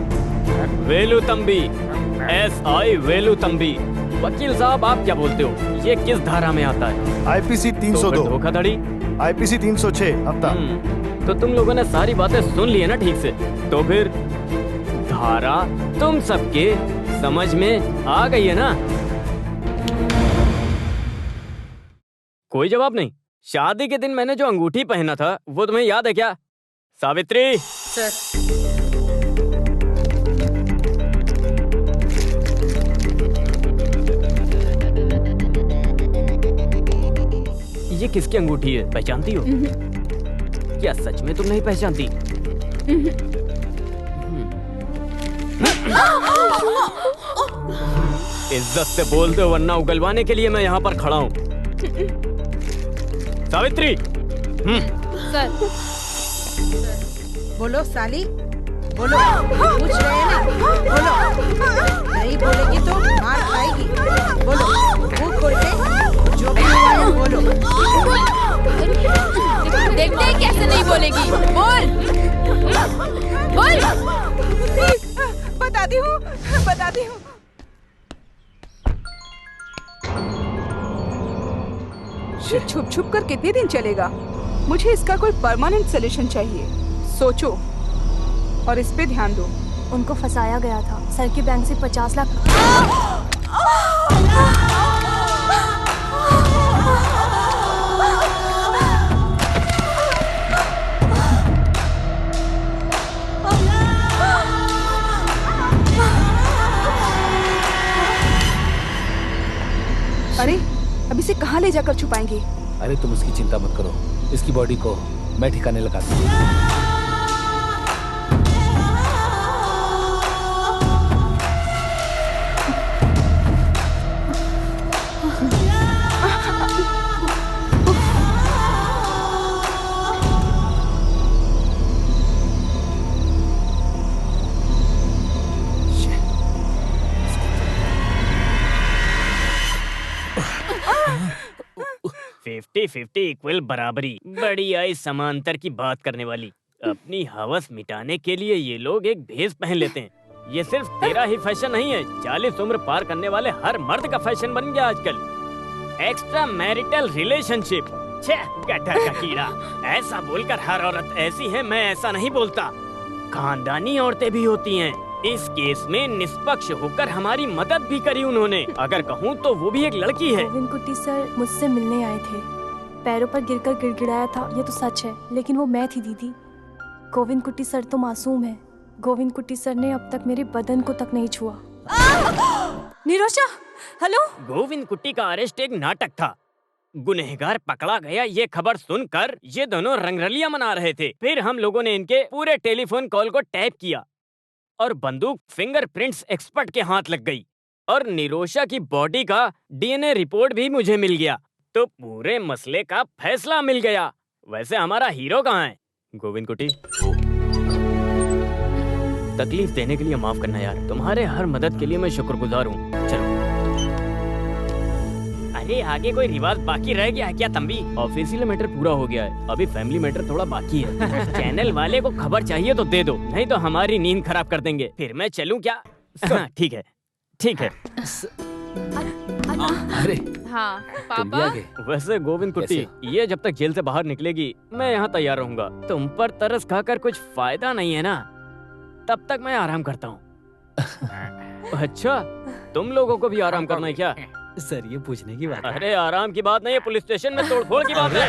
वेलू तंबी, SI वेलू तंबी। वकील साहब, आप क्या बोलते हो? ये किस धारा में आता है? IPC 302 धोखाधड़ी, IPC 306 हफ्ता। तो तुम लोगों ने सारी बातें सुन ली है ना ठीक से? तो फिर धारा तुम सबके समझ में आ गई है ना? कोई जवाब नहीं। शादी के दिन मैंने जो अंगूठी पहना था वो तुम्हें याद है क्या? सावित्री सर। ये किसकी अंगूठी है, पहचानती हो? क्या सच में तुम नहीं पहचानती? इज्जत से बोल दो, वरना उगलवाने के लिए मैं यहाँ पर खड़ा हूँ। सावित्री। सर। बोलो साली, बोलो। पूछ रहे हैं ना, बोलो। नहीं बोलेगी तो मार खाएगी। बोलो, मुंह खोल के जो भी हुआ है बोलो। देखते हैं कैसे नहीं बोलेगी। बोल बोल। बताती हूँ, बताती हूँ। ये छुप छुप कर कितने दिन चलेगा? मुझे इसका कोई परमानेंट सोल्यूशन चाहिए। सोचो और इस पे ध्यान दो। उनको फंसाया गया था। सर के बैंक से 50 लाख। अरे, अब इसे कहाँ ले जाकर छुपाएंगे? अरे तुम उसकी चिंता मत करो, इसकी बॉडी को मैं ठिकाने लगा दूंगा। इक्वल बराबरी। बड़ी आई समांतर की बात करने वाली। अपनी हवस मिटाने के लिए ये लोग एक भेष पहन लेते हैं। ये सिर्फ तेरा ही फैशन नहीं है, 40 उम्र पार करने वाले हर मर्द का फैशन बन गया आजकल। Extra marital relationship. छे, गटर का कीड़ा। ऐसा बोलकर हर औरत ऐसी है, मैं ऐसा नहीं बोलता। खानदानी औरतें भी होती हैं। इस केस में निष्पक्ष होकर हमारी मदद भी करी उन्होंने। अगर कहूँ तो वो भी एक लड़की है। गोविंद कुट्टी सर मुझसे मिलने आए थे। पैरों पर गिरकर गिड़गिड़ाया था, ये तो सच है, लेकिन वो मैं थी दीदी। गोविंद कुट्टी सर तो मासूम है। गोविंद कुट्टी सर ने अब तक मेरे बदन को तक नहीं छुआ। निरोशा, हेलो। गोविंद कुट्टी का अरेस्ट एक नाटक था। गुनहगार पकड़ा गया ये खबर सुनकर ये दोनों रंगरलियां मना रहे थे। फिर हम लोगों ने इनके पूरे टेलीफोन कॉल को टैप किया और बंदूक फिंगरप्रिंट्स एक्सपर्ट के हाथ लग गई। और निरोशा की बॉडी का डीएनए रिपोर्ट भी मुझे मिल गया, तो पूरे मसले का फैसला मिल गया। वैसे हमारा हीरो कहाँ है? गोविंद कुटी, तकलीफ देने के लिए माफ करना यार, तुम्हारे हर मदद के लिए मैं शुक्रगुजार हूँ। चलो। अरे आगे कोई रिवाज बाकी रह गया है क्या तंबी? ऑफिशियल मैटर पूरा हो गया है, अभी फैमिली मैटर थोड़ा बाकी है। चैनल वाले को खबर चाहिए तो दे दो, नहीं तो हमारी नींद खराब कर देंगे। फिर मैं चलूं क्या? हाँ, ठीक है, ठीक है। अरे हाँ पापा। वैसे गोविंद कुट्टी, ये जब तक जेल से बाहर निकलेगी मैं यहाँ तैयार रहूंगा। तुम पर तरस खाकर कुछ फायदा नहीं है ना, तब तक मैं आराम करता हूँ। अच्छा, तुम लोगों को भी आराम करना है क्या? सर ये पूछने की बात है। अरे आराम की बात नहीं है, पुलिस स्टेशन में तोड़फोड़ की बात है।